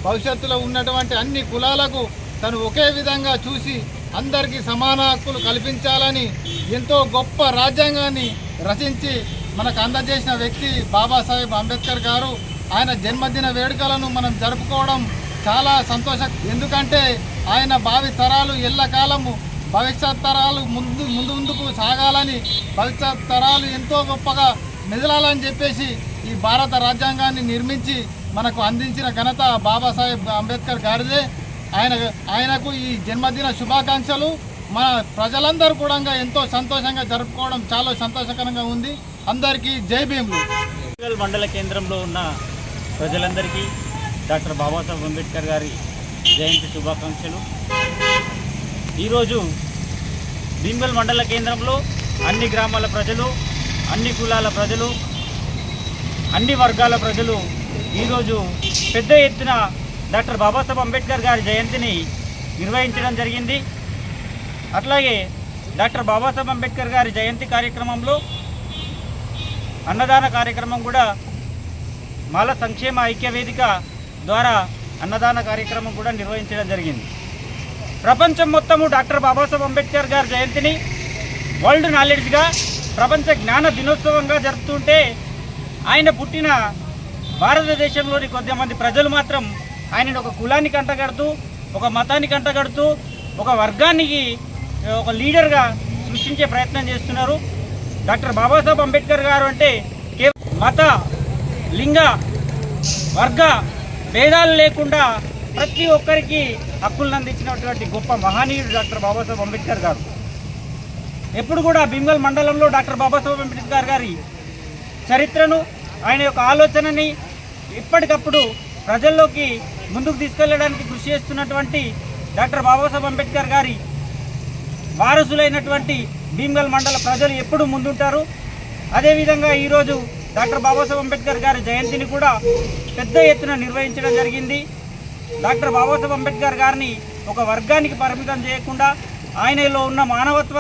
భవిష్యత్తులో ఉన్నటువంటి అన్ని కులాలకు తను ఒకే విధంగా చూసి అందరికీ సమాన హక్కులు కల్పించాలని ఎంతో గొప్ప రాజ్యాంగాన్ని రచించి మనకు అందజేసిన వ్యక్తి బాబాసాహెబ్ అంబేద్కర్ గారు. ఆయన జన్మదిన వేడుకలను మనం జరుపుకోవడం చాలా సంతోషం, ఎందుకంటే ఆయన భావి తరాలు ఎల్లకాలము భవిష్యత్ తరాలు ముందుకు సాగాలని, భవిష్యత్ తరాలు ఎంతో గొప్పగా మెదలాలని చెప్పేసి ఈ భారత రాజ్యాంగాన్ని నిర్మించి మనకు అందించిన ఘనత బాబాసాహెబ్ అంబేద్కర్ గారిదే. ఆయనకు ఈ జన్మదిన శుభాకాంక్షలు. మన ప్రజలందరూ కూడా ఎంతో సంతోషంగా జరుపుకోవడం చాలా సంతోషకరంగా ఉంది. అందరికీ జై భీమ్. మండల కేంద్రంలో ఉన్న ప్రజలందరికీ డాక్టర్ బాబాసాహెబ్ అంబేద్కర్ గారి జయంతి శుభాకాంక్షలు. ఈరోజు భీమ్గల్ మండల కేంద్రంలో అన్ని గ్రామాల ప్రజలు, అన్ని కులాల ప్రజలు, అన్ని వర్గాల ప్రజలు ఈరోజు పెద్ద ఎత్తున డాక్టర్ బాబాసాహెబ్ అంబేద్కర్ గారి జయంతిని నిర్వహించడం జరిగింది. అట్లాగే డాక్టర్ బాబాసాహెబ్ అంబేద్కర్ గారి జయంతి కార్యక్రమంలో అన్నదాన కార్యక్రమం కూడా మాల సంక్షేమ ఐక్య వేదిక ద్వారా అన్నదాన కార్యక్రమం కూడా నిర్వహించడం జరిగింది. ప్రపంచం మొత్తము డాక్టర్ బాబాసాహెబ్ అంబేద్కర్ గారి జయంతిని వరల్డ్ నాలెడ్జ్గా, ప్రపంచ జ్ఞాన దినోత్సవంగా జరుపుతుంటే ఆయన పుట్టిన భారతదేశంలోని కొద్దిమంది ప్రజలు మాత్రం ఆయనను ఒక కులానికి అంటగడుతూ, ఒక మతానికి అంటగడుతూ, ఒక వర్గానికి ఒక లీడర్గా సృష్టించే ప్రయత్నం చేస్తున్నారు. డాక్టర్ బాబాసాహెబ్ అంబేద్కర్ గారు అంటే మత, లింగ, వర్గ భేదాలు లేకుండా ప్రతి ఒక్కరికి హక్కులను అందించినటువంటి గొప్ప మహనీయుడు డాక్టర్ బాబాసాహెబ్ అంబేద్కర్ గారు. ఎప్పుడు కూడా భీమ్గల్ మండలంలో డాక్టర్ బాబాసాహెబ్ అంబేద్కర్ గారి చరిత్రను, ఆయన యొక్క ఆలోచనని ఎప్పటికప్పుడు ప్రజల్లోకి ముందుకు తీసుకెళ్లడానికి కృషి చేస్తున్నటువంటి డాక్టర్ బాబాసాహెబ్ అంబేద్కర్ గారి వారసులైనటువంటి భీమ్గల్ మండల ప్రజలు ఎప్పుడు ముందుంటారు. అదేవిధంగా ఈరోజు డాక్టర్ బాబాసాహెబ్ అంబేద్కర్ గారి జయంతిని కూడా పెద్ద ఎత్తున నిర్వహించడం జరిగింది. డాక్టర్ బాబాసాహెబ్ అంబేద్కర్ గారిని ఒక వర్గానికి పరిమితం చేయకుండా ఆయనలో ఉన్న మానవత్వ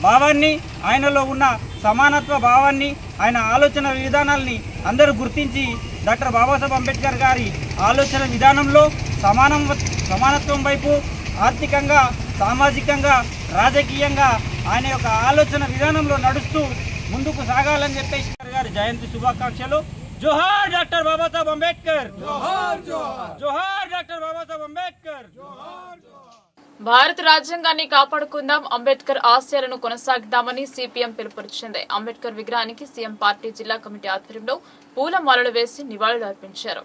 భావాన్ని, ఆయనలో ఉన్న సమానత్వ భావాన్ని, ఆయన ఆలోచన విధానాల్ని అందరూ గుర్తించి డాక్టర్ బాబాసాహెబ్ అంబేద్కర్ గారి ఆలోచన విధానంలో సమానత్వం వైపు ఆర్థికంగా, సామాజికంగా, రాజకీయంగా ఆయన యొక్క ఆలోచన విధానంలో నడుస్తూ ముందుకు సాగాలని చెప్పేసి గారి జయంతి శుభాకాంక్షలు. జోహార్ డాక్టర్ బాబాసాహెబ్ అంబేద్కర్, జోహార్ జోహార్, జోహార్ డాక్టర్ బాబాసాహెబ్ అంబేద్కర్, జోహార్ జోహార్. భారత రాజ్యాంగాన్ని కాపాడుకుందాం, అంబేద్కర్ ఆశయాలను కొనసాగిద్దామని సిపిఎం పిలుపునిచ్చింది. అంబేద్కర్ విగ్రహానికి సీఎం పార్టీ జిల్లా కమిటీ ఆధ్వర్యంలో పూలమాలలు వేసి నివాళులు అర్పించారు.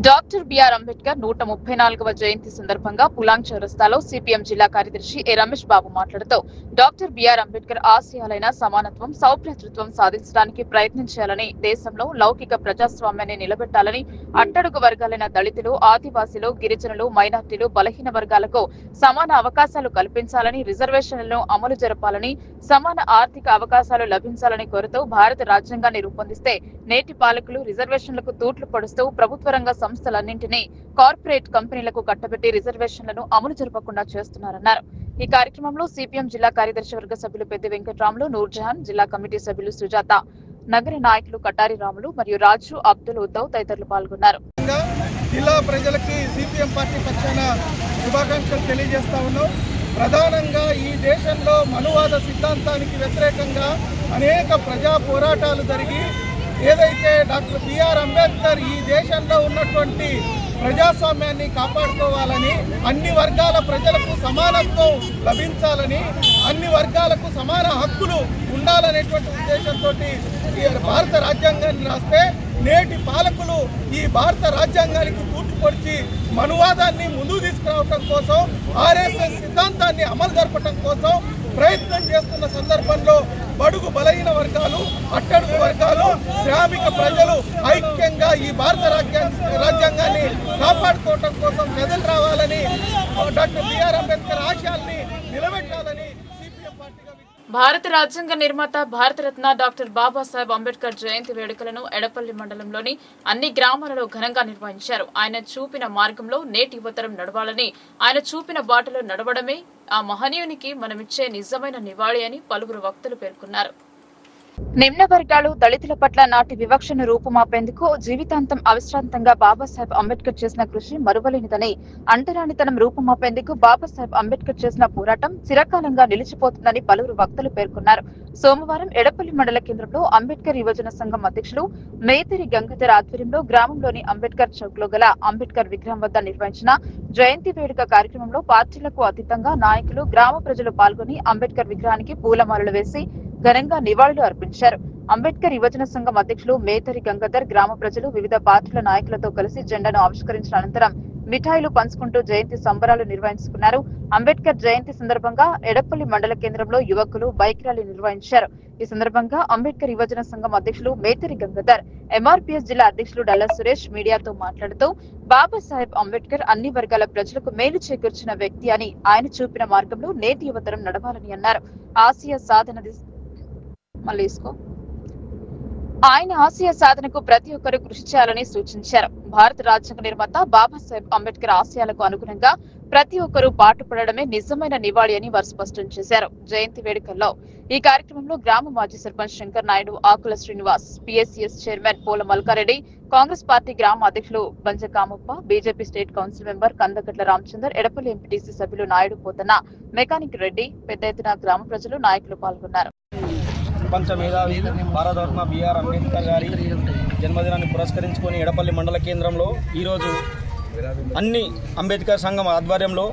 డాక్టర్ బిఆర్ అంబేద్కర్ 134వ జయంతి సందర్భంగా పులాంగ్ చౌరస్తాలో సిపిఎం జిల్లా కార్యదర్శి ఏ రమేష్ బాబు మాట్లాడుతూ డాక్టర్ బిఆర్ అంబేద్కర్ ఆశయాలైన సమానత్వం, సౌభ్రాతృత్వం సాధించడానికి ప్రయత్నించాలని, దేశంలో లౌకిక ప్రజాస్వామ్యాన్ని నిలబెట్టాలని, అట్టడుగు వర్గాలైన దళితులు, ఆదివాసీలు, గిరిజనులు, మైనార్టీలు, బలహీన వర్గాలకు సమాన అవకాశాలు కల్పించాలని, రిజర్వేషన్లను అమలు జరపాలని, సమాన ఆర్థిక అవకాశాలు లభించాలని కోరుతూ భారత రాజ్యాంగాన్ని రూపొందిస్తే నేటి పాలకులు రిజర్వేషన్లకు తూట్లు పొడుస్తూ ప్రభుత్వ రంగ సంస్థలన్నింటినీ కార్పొరేట్ కంపెనీలకు కట్టబెట్టి రిజర్వేషన్లను అమలు జరపకుండా చేస్తున్నారన్నారు. ఈ కార్యక్రమంలో సిపిఎం జిల్లా కార్యదర్శి వర్గ సభ్యులు పెద్ది వెంకట్రాములు, నూర్జహాన్, జిల్లా కమిటీ సభ్యులు సుజాత, నగర నాయకులు కటారి రాములు మరియు రాజు, అబ్దుల్ ఉద్దవ్ తదితరులు పాల్గొన్నారు. జిల్లా ప్రజలకి సిపిఎం పార్టీ పక్షాన శుభాకాంక్షలు తెలియజేస్తా ఉన్నాం. ప్రధానంగా ఈ దేశంలో మనువాద సిద్ధాంతానికి వ్యతిరేకంగా అనేక ప్రజా పోరాటాలు జరిగి ఏదైతే డాక్టర్ బిఆర్ అంబేద్కర్ ఈ దేశంలో ఉన్నటువంటి ప్రజాస్వామ్యాన్ని కాపాడుకోవాలని, అన్ని వర్గాల ప్రజలకు సమానత్వం లభించాలని, అన్ని వర్గాలకు సమాన హక్కులు ఉండాలనేటువంటి ఉద్దేశంతో భారత రాజ్యాంగాన్ని రాస్తే నేటి పాలకులు ఈ భారత రాజ్యాంగానికి తూట్లు పొడిచి మనువాదాన్ని ముందుకు తీసుకురావటం కోసం, ఆర్ఎస్ఎస్ సిద్ధాంతాన్ని అమలు జరపడం కోసం ప్రయత్నం చేస్తున్న సందర్భంలో బడుగు బలహీన వర్గాలు, అట్టడుగు వర్గాలు, శ్రామిక ప్రజలు ఐక్యంగా ఈ భారత రాజ్యాంగాన్ని కాపాడుకోవటం కోసం కథలు రావాలని, డాక్టర్ బిఆర్ అంబేద్కర్ ఆశయాల్ని నిలబెట్టాలని సిపిఎం పార్టీగా భారత రాజ్యాంగ నిర్మాత భారతరత్న డాక్టర్ బాబాసాహెబ్ అంబేద్కర్ జయంతి వేడుకలను ఎడపల్లి మండలంలోని అన్ని గ్రామాలలో ఘనంగా నిర్వహించారు. ఆయన చూపిన మార్గంలో నేటి యువతరం నడవాలని, ఆయన చూపిన బాటలో నడవడమే ఆ మహనీయునికి మనమిచ్చే నిజమైన నివాళి అని పలువురు వక్తలు పేర్కొన్నారు. నిమ్న వర్గాలు, దళితుల పట్ల నాటి వివక్షను రూపుమాపేందుకు జీవితాంతం అవిశ్రాంతంగా బాబాసాహెబ్ అంబేద్కర్ చేసిన కృషి మరువలేనిదని, అంటరానితనం రూపుమాపేందుకు బాబాసాహెబ్ అంబేద్కర్ చేసిన పోరాటం చిరకాలంగా నిలిచిపోతుందని పలువురు వక్తలు పేర్కొన్నారు. సోమవారం ఎడపల్లి మండల కేంద్రంలో అంబేద్కర్ యువజన సంఘం అధ్యక్షులు మేతిరి గంగాధర్ ఆధ్వర్యంలో గ్రామంలోని అంబేద్కర్ చౌక్ లో గల అంబేద్కర్ విగ్రహం వద్ద నిర్వహించిన జయంతి వేడుక కార్యక్రమంలో పార్టీలకు అతీతంగా నాయకులు, గ్రామ ప్రజలు పాల్గొని అంబేద్కర్ విగ్రహానికి పూలమాలలు వేసి ఘనంగా నివాళులు అర్పించారు. అంబేద్కర్ యువజన సంఘం అధ్యక్షులు మేతరి గంగాధర్, గ్రామ ప్రజలు, వివిధ పార్టీల నాయకులతో కలిసి జెండాను ఆవిష్కరించిన అనంతరం మిఠాయిలు పంచుకుంటూ జయంతి సంబరాలు నిర్వహించుకున్నారు. అంబేద్కర్ జయంతి సందర్భంగా ఎడపల్లి మండల కేంద్రంలో యువకులు బైక్ ర్యాలీ నిర్వహించారు. ఈ సందర్భంగా అంబేద్కర్ యువజన సంఘం అధ్యక్షులు మేతిరి గంగాధర్, ఎంఆర్పీఎస్ జిల్లా అధ్యక్షులు డల్లా సురేష్ మీడియాతో మాట్లాడుతూ బాబాసాహెబ్ అంబేద్కర్ అన్ని వర్గాల ప్రజలకు మేలు చేకూర్చిన వ్యక్తి అని, ఆయన చూపిన మార్గంలో నేటి యువతరం నడవాలని అన్నారు. ఆయన ఆశయ సాధనకు ప్రతి ఒక్కరూ కృషి చేయాలని సూచించారు. భారత రాజ్యాంగ నిర్మాత బాబాసాహెబ్ అంబేద్కర్ ఆశయాలకు అనుగుణంగా ప్రతి ఒక్కరూ పాటుపడడమే నిజమైన నివాళి అని వారు స్పష్టం చేశారు. జయంతి వేడుకల్లో ఈ కార్యక్రమంలో గ్రామ మాజీ sarpanch Shankar Naidu, Akula Srinivas, PSCS chairman Poola Malkareddy, Congress party గ్రామ అధ్యక్షులు Banja Kamappa, BJP state council member Kandagatla Ramachandar, Edapally MPTC సభ్యులు నాయుడు పోతన్న, మెకానిక్ రెడ్డి, పెద్ద ఎత్తున గ్రామ ప్రజలు, నాయకులు పాల్గొన్నారు. ప్రపంచ మేధావి భారతరత్న బిఆర్ అంబేద్కర్ గారి జన్మదినాన్ని పురస్కరించుకొని ఎడపల్లి మండల కేంద్రంలో ఈరోజు అన్ని అంబేద్కర్ సంఘం ఆధ్వర్యంలో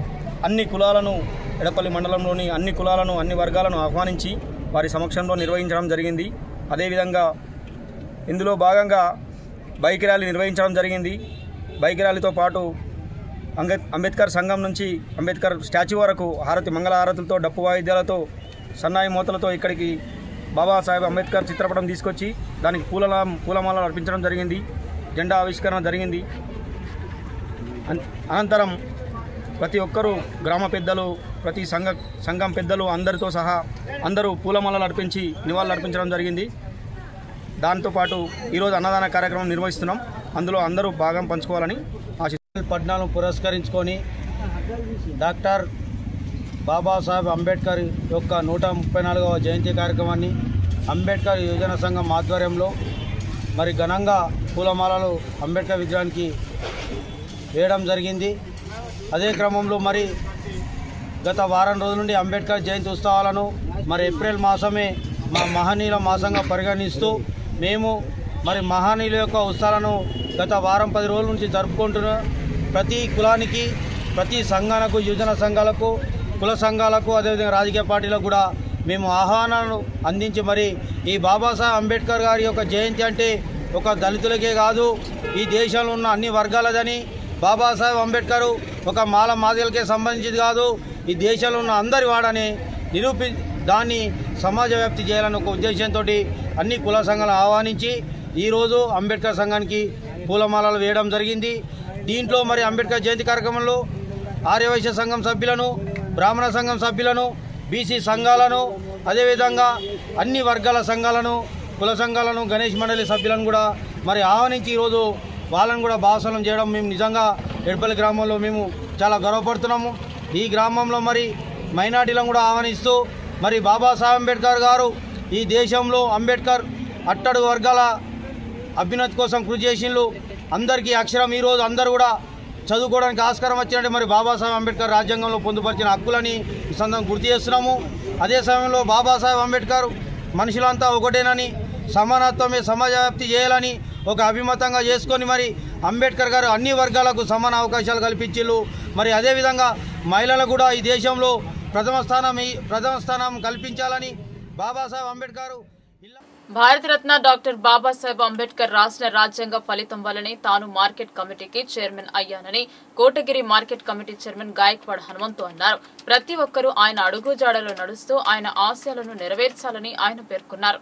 అన్ని కులాలను, ఎడపల్లి మండలంలోని అన్ని కులాలను, అన్ని వర్గాలను ఆహ్వానించి వారి సమక్షంలో నిర్వహించడం జరిగింది. అదేవిధంగా ఇందులో భాగంగా బైక్ ర్యాలీ నిర్వహించడం జరిగింది. బైక్ ర్యాలీతో పాటు అంబేద్కర్ సంఘం నుంచి అంబేద్కర్ స్టాచ్యూ వరకు మంగళ హారతులతో, డప్పు వాయిద్యాలతో, సన్నాయి మోతలతో ఇక్కడికి బాబాసాహెబ్ అంబేద్కర్ చిత్రపటం తీసుకొచ్చి దానికి పూలమాలలు అర్పించడం జరిగింది. జెండా ఆవిష్కరణ జరిగింది. అనంతరం ప్రతి ఒక్కరూ గ్రామ పెద్దలు, ప్రతి సంఘం పెద్దలు అందరితో సహా అందరూ పూలమాలలు అర్పించి నివాళులు అర్పించడం జరిగింది. దాంతోపాటు ఈరోజు అన్నదాన కార్యక్రమం నిర్వహిస్తున్నాం. అందులో అందరూ భాగం పంచుకోవాలని ఆశిస్తున్నాం. పట్నాలను పురస్కరించుకొని డాక్టర్ బాబాసాహెబ్ అంబేద్కర్ యొక్క 134వ జయంతి కార్యక్రమాన్ని అంబేద్కర్ యువజన సంఘం ఆధ్వర్యంలో మరి ఘనంగా పూలమాలలు అంబేద్కర్ విగ్రహానికి వేయడం జరిగింది. అదే క్రమంలో మరి గత వారం రోజుల నుండి అంబేద్కర్ జయంతి ఉత్సవాలను మరి ఏప్రిల్ మాసమే మా మహనీయుల మాసంగా పరిగణిస్తూ మేము మరి మహనీయుల యొక్క ఉత్సవాలను గత వారం 10 రోజుల నుంచి జరుపుకుంటున్న ప్రతి కులానికి, ప్రతి సంఘాలకు, యువజన సంఘాలకు, కుల సంఘాలకు, అదేవిధంగా రాజకీయ పార్టీలకు కూడా మేము ఆహ్వానాలను అందించి మరి ఈ బాబాసాహెబ్ అంబేద్కర్ గారి యొక్క జయంతి అంటే ఒక దళితులకే కాదు, ఈ దేశంలో ఉన్న అన్ని వర్గాలదని, బాబాసాహెబ్ అంబేద్కర్ ఒక మాల మాదిగలకే సంబంధించింది కాదు, ఈ దేశంలో ఉన్న అందరి వాడని దాన్ని సమాజ వ్యాప్తి చేయాలని ఒక ఉద్దేశంతో అన్ని కుల సంఘాలను ఆహ్వానించి ఈరోజు అంబేద్కర్ సంఘానికి పూలమాలలు వేయడం జరిగింది. దీంట్లో మరి అంబేద్కర్ జయంతి కార్యక్రమంలో ఆర్యవైశ్య సంఘం సభ్యులను, బ్రాహ్మణ సంఘం సభ్యులను, బీసీ సంఘాలను, అదేవిధంగా అన్ని వర్గాల సంఘాలను, కుల సంఘాలను, గణేష్ మండలి సభ్యులను కూడా మరి ఆహ్వానించి ఈరోజు వాళ్ళను కూడా భాగస్వామ్యం చేయడం మేము నిజంగా ఎడపల్లి గ్రామంలో మేము చాలా గర్వపడుతున్నాము. ఈ గ్రామంలో మరి మైనార్టీలను కూడా ఆహ్వానిస్తూ మరి బాబాసాహెబ్ అంబేద్కర్ గారు ఈ దేశంలో అంబేద్కర్ అట్టడుగు వర్గాల అభ్యున్నతి కోసం కృషి చేసిండ్రు. అందరికీ అక్షరం ఈరోజు అందరూ కూడా చదువుకోవడానికి ఆస్కారం వచ్చినట్టే మరి బాబాసాహెబ్ అంబేద్కర్ రాజ్యాంగంలో పొందుపరిచిన హక్కులని ఈ సందర్భంగా గుర్తు చేస్తున్నాము. అదే సమయంలో బాబాసాహెబ్ అంబేద్కర్ మనుషులంతా ఒకటేనని, సమానత్వమే సమాజ వ్యాప్తి చేయాలని ఒక అభిమతంగా చేసుకొని మరి అంబేద్కర్ గారు అన్ని వర్గాలకు సమాన అవకాశాలు కల్పించారు. మరి అదేవిధంగా మహిళలకు కూడా ఈ దేశంలో ప్రథమ స్థానం కల్పించాలని బాబాసాహెబ్ అంబేద్కర్ భారతరత్న డాక్టర్ బాబాసాహెబ్ అంబేద్కర్ రాసిన రాజ్యాంగ ఫలితం వల్లనే తాను మార్కెట్ కమిటీకి చైర్మన్ అయ్యానని Kotagiri market committee chairman Gaikwad Hanumanthu అన్నారు. ప్రతి ఒక్కరూ ఆయన అడుగుజాడలో నడుస్తూ ఆయన ఆశయాలను నెరవేర్చాలని ఆయన పేర్కొన్నారు.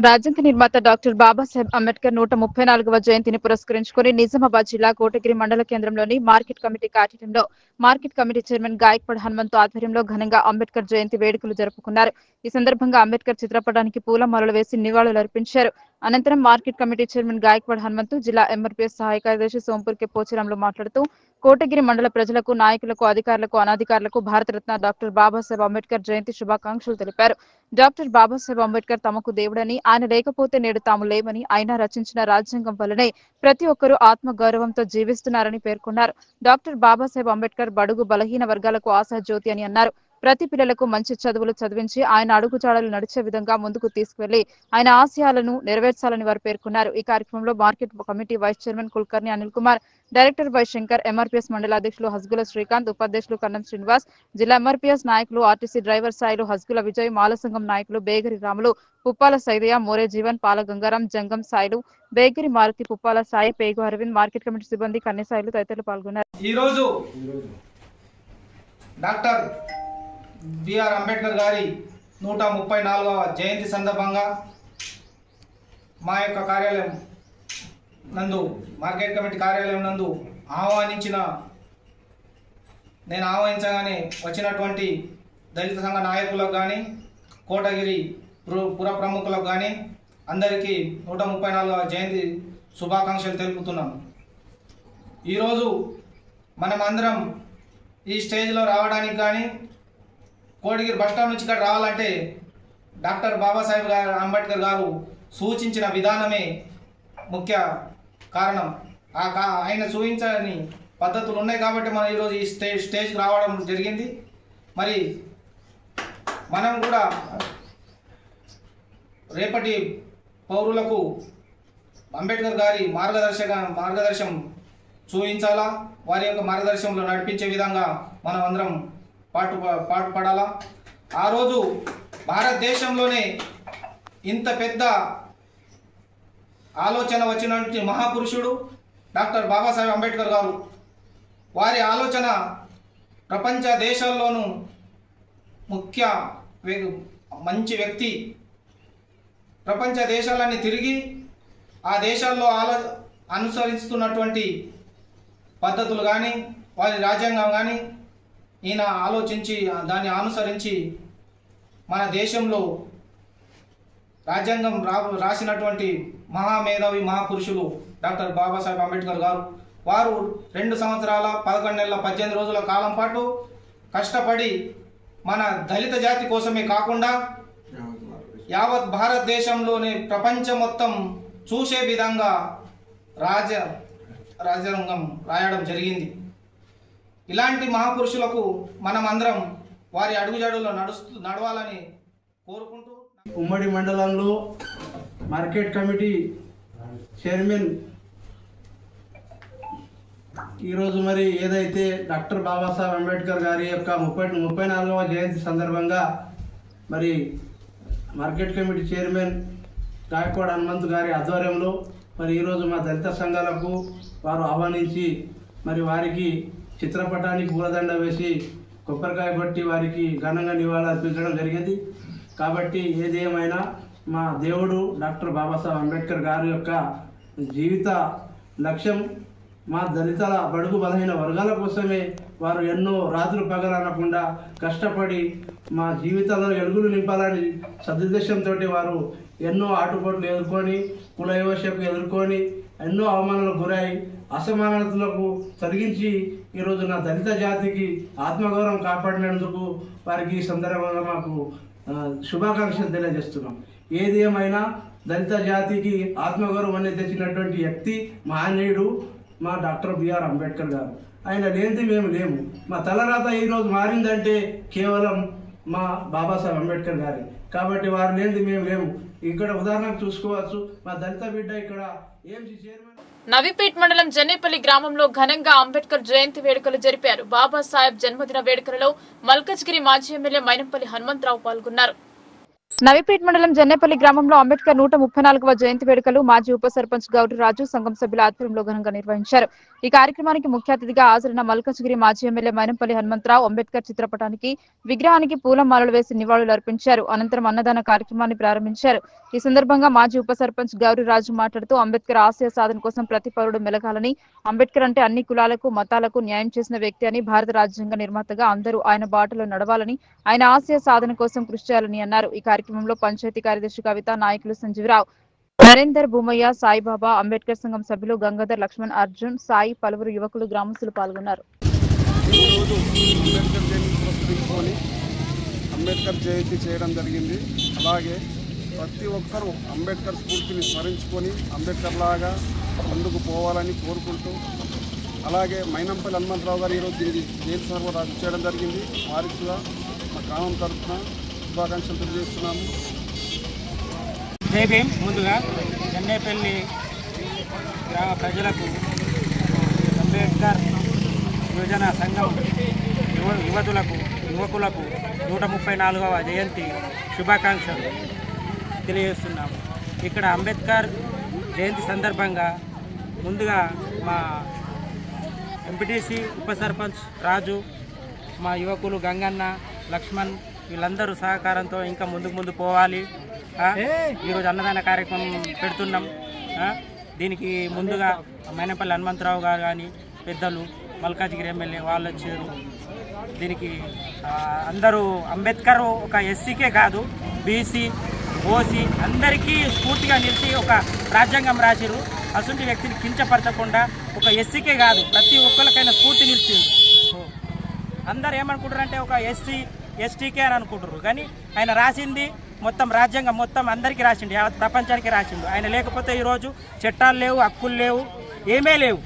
రాజ్యాంగ నిర్మాత డాక్టర్ బాబాసాహెబ్ అంబేద్కర్ 134వ జయంతిని పురస్కరించుకుని నిజామాబాద్ జిల్లా కోటగిరి మండల కేంద్రంలోని మార్కెట్ కమిటీ కార్యాలయంలో market committee chairman Gaikwad Hanumanthu ఆధ్వర్యంలో ఘనంగా అంబేద్కర్ జయంతి వేడుకలు జరుపుకున్నారు. ఈ సందర్భంగా అంబేద్కర్ చిత్రపటానికి పూలమాలలు వేసి నివాళులు అర్పించారు. అనంతరం market committee chairman Gaikwad Hanumanthu జిల్లా ఎంఆర్పీఎస్ సహాయ కార్యదర్శి సోంపూర్ కె పోచారంలో మాట్లాడుతూ కోటగిరి మండల ప్రజలకు, నాయకులకు, అధికారులకు, అనధికారులకు భారతరత్న డాక్టర్ బాబాసాహెబ్ అంబేద్కర్ జయంతి శుభాకాంక్షలు తెలిపారు. డాక్టర్ బాబాసాహెబ్ అంబేద్కర్ తమకు దేవుడని, ఆయన లేకపోతే నేడు తాము లేమని, ఆయన రచించిన రాజ్యాంగం వల్లనే ప్రతి ఒక్కరూ ఆత్మ గౌరవంతో జీవిస్తున్నారని పేర్కొన్నారు. డాక్టర్ బాబాసాహెబ్ అంబేద్కర్ బడుగు బలహీన వర్గాలకు ఆశా జ్యోతి అని అన్నారు. ప్రతి పిల్లలకు మంచి చదువులు చదివించి ఆయన అడుగుజాడలు నడిచే విధంగా ముందుకు తీసుకువెళ్లి ఆయన ఆశయాలను నెరవేర్చాలని వారు పేర్కొన్నారు. ఈ కార్యక్రమంలో market committee vice chairman Kulkarni Anil Kumar, director Y Shankar, MRPS మండల అధ్యక్షులు హస్గుల శ్రీకాంత్, ఉపాధ్యక్షులు కన్నం శ్రీనివాస్, జిల్లా ఎంఆర్పీఎస్ నాయకులు, ఆర్టీసీ డ్రైవర్ స్థాయిలు హస్గుల విజయ్, మాల సంఘం నాయకులు బేగరి రాములు, పుప్పాల సైదయ్య, మోరే జీవన్, పాల గంగారాం, జంగం సాయిలు, బేగరి మారుతి, పుప్పాల సాయి, పేగు అరవింద్, మార్కెట్ కమిటీ సిబ్బంది, కన్నెసాయిలు తదితరులు పాల్గొన్నారు. ఈరోజు డాక్టర్ బిఆర్ అంబేద్కర్ గారి 134వ జయంతి సందర్భంగా మా యొక్క కార్యాలయం నందు, మార్కెట్ కమిటీ కార్యాలయం నందు నేను ఆహ్వానించగానే వచ్చినటువంటి దళిత సంఘ నాయకులకు కానీ, కోటగిరి పుర ప్రముఖులకు కానీ అందరికీ 134వ జయంతి శుభాకాంక్షలు తెలుపుతున్నాను. ఈరోజు మనమందరం ఈ స్టేజ్లో రావడానికి కానీ, కోటగిరి బస్టాండ్ నుంచి ఇక్కడ రావాలంటే డాక్టర్ బాబాసాహెబ్ అంబేద్కర్ గారు సూచించిన విధానమే ముఖ్య కారణం. ఆయన సూచించని పద్ధతులు ఉన్నాయి కాబట్టి మనం ఈరోజు ఈ స్టేజ్కి రావడం జరిగింది. మరి మనం కూడా రేపటి పౌరులకు అంబేద్కర్ గారి మార్గదర్శనం చూపించాలా, వారి యొక్క మార్గదర్శనంలో నడిపించే విధంగా మనం అందరం పాటుపడాలా. ఆ రోజు భారతదేశంలోనే ఇంత పెద్ద ఆలోచన వచ్చినటువంటి మహాపురుషుడు డాక్టర్ బాబాసాహెబ్ అంబేద్కర్ గారు. వారి ఆలోచన ప్రపంచ దేశాల్లోనూ మంచి వ్యక్తి. ప్రపంచ దేశాలన్నీ తిరిగి ఆ దేశాల్లో అనుసరిస్తున్నటువంటి పద్ధతులు కానీ, వారి రాజ్యాంగం కానీ ఈయన ఆలోచించి దాన్ని అనుసరించి మన దేశంలో రాజ్యాంగం రాసినటువంటి మహామేధావి మహాపురుషులు డాక్టర్ బాబాసాహెబ్ అంబేద్కర్ గారు. వారు 2 సంవత్సరాల 11 నెలల 18 రోజుల కాలం పాటు కష్టపడి మన దళిత జాతి కోసమే కాకుండా యావత్ భారతదేశంలోని ప్రపంచం మొత్తం చూసే విధంగా రాజ్యాంగం రాయడం జరిగింది. ఇలాంటి మహాపురుషులకు మనం అందరం వారి అడుగుజాడల్లో నడవాలని కోరుకుంటూ, ఉమ్మడి మండలంలో మార్కెట్ కమిటీ చైర్మన్ ఈరోజు మరి ఏదైతే డాక్టర్ బాబాసాహెబ్ అంబేద్కర్ గారి యొక్క 34వ జయంతి సందర్భంగా మరి మార్కెట్ కమిటీ చైర్మన్ గాయకవాడ హనుమంత్ గారి ఆధ్వర్యంలో మరి ఈరోజు మా దళిత సంఘాలకు వారు ఆహ్వానించి మరి వారికి చిత్రపటానికి పూలదండ వేసి కొబ్బరికాయ కొట్టి వారికి ఘనంగా నివాళులు అర్పించడం జరిగింది. కాబట్టి ఏదేమైనా మా దేవుడు డాక్టర్ బాబాసాహెబ్ అంబేద్కర్ గారి యొక్క జీవిత లక్ష్యం మా దళితుల బడుగు బలహీన వర్గాల కోసమే వారు ఎన్నో రాత్రులు పగలనకుండా కష్టపడి మా జీవితంలో ఎలుగులు నింపాలని సదుద్దేశంతో వారు ఎన్నో ఆటుపోట్లు ఎదుర్కొని, కుల వివక్షకు ఎదుర్కొని, ఎన్నో అవమానాలకు గురై అసమానతలకు తొలగించి ఈరోజు నా దళిత జాతికి ఆత్మగౌరవం కాపాడినందుకు వారికి ఈ సందర్భంగా మాకు శుభాకాంక్షలు తెలియజేస్తున్నాం. ఏది ఏమైనా దళిత జాతికి ఆత్మగౌరవం అనేది తెచ్చినటువంటి వ్యక్తి మహనీయుడు మా డాక్టర్ బిఆర్ అంబేద్కర్ గారు. ఆయన లేనిది మేము లేము. మా తలరాత ఈరోజు మారిందంటే కేవలం మా బాబాసాహెబ్ అంబేద్కర్ గారి. కాబట్టి వారు లేనిది మేము లేము. ఇక్కడ ఉదాహరణకు చూసుకోవచ్చు, మా దళిత బిడ్డ ఇక్కడ ఏఎంసీ చైర్మన్. నవీపేట్ మండలం జనేపల్లి గ్రామంలో ఘనంగా అంబేద్కర్ జయంతి వేడుకలు జరిపారు. బాబాసాహెబ్ జన్మదిన వేడుకలలో మల్కజ్గిరి మాజీ ఎమ్మెల్యే మైనంపల్లి హనుమంతరావు పాల్గొన్నారు. నవీపేట్ మండలం జన్నేపల్లి గ్రామంలో అంబేద్కర్ 134వ జయంతి వేడుకలు మాజీ ఉప సర్పంచ్ గౌడ్రి రాజు సంఘం సభ్యుల ఆధ్వర్యంలో ఘనంగా నిర్వహించారు. ఈ కార్యక్రమానికి ముఖ్య అతిథిగా హాజరైన మల్కజ్గిరి మాజీ ఎమ్మెల్యే మైనంపల్లి హనుమంతరావు అంబేద్కర్ చిత్రపటానికి విగ్రహానికి పూలమాలలు వేసి నివాళులు అర్పించారు. అనంతరం అన్నదాన కార్యక్రమాన్ని ప్రారంభించారు. ఈ సందర్భంగా మాజీ ఉప సర్పంచ్ గౌడ్రి రాజు మాట్లాడుతూ అంబేద్కర్ ఆశయ సాధన కోసం ప్రతి పౌరుడు మెలగాలని, అంబేద్కర్ అంటే అన్ని కులాలకు మతాలకు న్యాయం చేసిన వ్యక్తి అని, భారత రాజ్యాంగ నిర్మాతగా అందరూ ఆయన బాటలో నడవాలని, ఆయన ఆశయ సాధన కోసం కృషి చేయాలని అన్నారు. ఈ కార్యక్రమంలో పంచాయతీ కార్యదర్శి కవిత, నాయకులు సంజీవరావు, నరేందర్, భూమయ్య, సాయిబాబా, అంబేద్కర్ సంఘం సభ్యులు గంగాధర్, లక్ష్మణ్, అర్జున్, సాయి, పలువురు యువకులు, గ్రామస్తులు పాల్గొన్నారు. అంబేద్కర్ జయంతి చేయడం జరిగింది. అలాగే ప్రతి ఒక్కరూ అంబేద్కర్ స్ఫూర్తిని స్మరించుకొని అంబేద్కర్ లాగా ముందుకు పోవాలని కోరుకుంటూ, అలాగే మైనంపల్లి హనుమంతరావు గారు ఈరోజు దీనికి జయంతి సందర్భంగా చేయడం జరిగింది. వారిగా మా గ్రామం తరఫున శుభాకాంక్షలు తెలియజేస్తున్నాము. జై భీమ్. ముందుగా చెన్నైపల్లి గ్రామ ప్రజలకు అంబేద్కర్ యువజన సంఘం యువకులకు 134వ జయంతి శుభాకాంక్షలు తెలియజేస్తున్నాము. ఇక్కడ అంబేద్కర్ జయంతి సందర్భంగా ముందుగా మా ఎంపీటీసీ ఉప సర్పంచ్ రాజు, మా యువకులు గంగన్న, లక్ష్మణ్ వీళ్ళందరూ సహకారంతో ఇంకా ముందు పోవాలి. ఈరోజు అన్నదాన కార్యక్రమం పెడుతున్నాం. దీనికి ముందుగా మైనపల్లి హనుమంతరావు గారు కానీ పెద్దలు, మల్కాజ్గిరి ఎమ్మెల్యే వాళ్ళు వచ్చారు. దీనికి అందరూ అంబేద్కర్ ఒక ఎస్సీకే కాదు, బీసీ, ఓసీ అందరికీ స్ఫూర్తిగా నిలిచి ఒక రాజ్యాంగం రాసిరు. అటువంటి వ్యక్తిని కించపరచకుండా ఒక ఎస్సీకే కాదు ప్రతి ఒక్కరికైనా స్ఫూర్తి నిలిచింది. అందరు ఏమనుకుంటారంటే ఒక ఎస్సీ ఎస్టీకే అని అనుకుంటారు, కానీ ఆయన రాసింది మొత్తం రాజ్యాంగం మొత్తం అందరికీ రాసిండు, యావత్ ప్రపంచానికి రాసిండు. ఆయన లేకపోతే ఈరోజు చట్టాలు లేవు, హక్కులు లేవు, ఏమీ లేవు.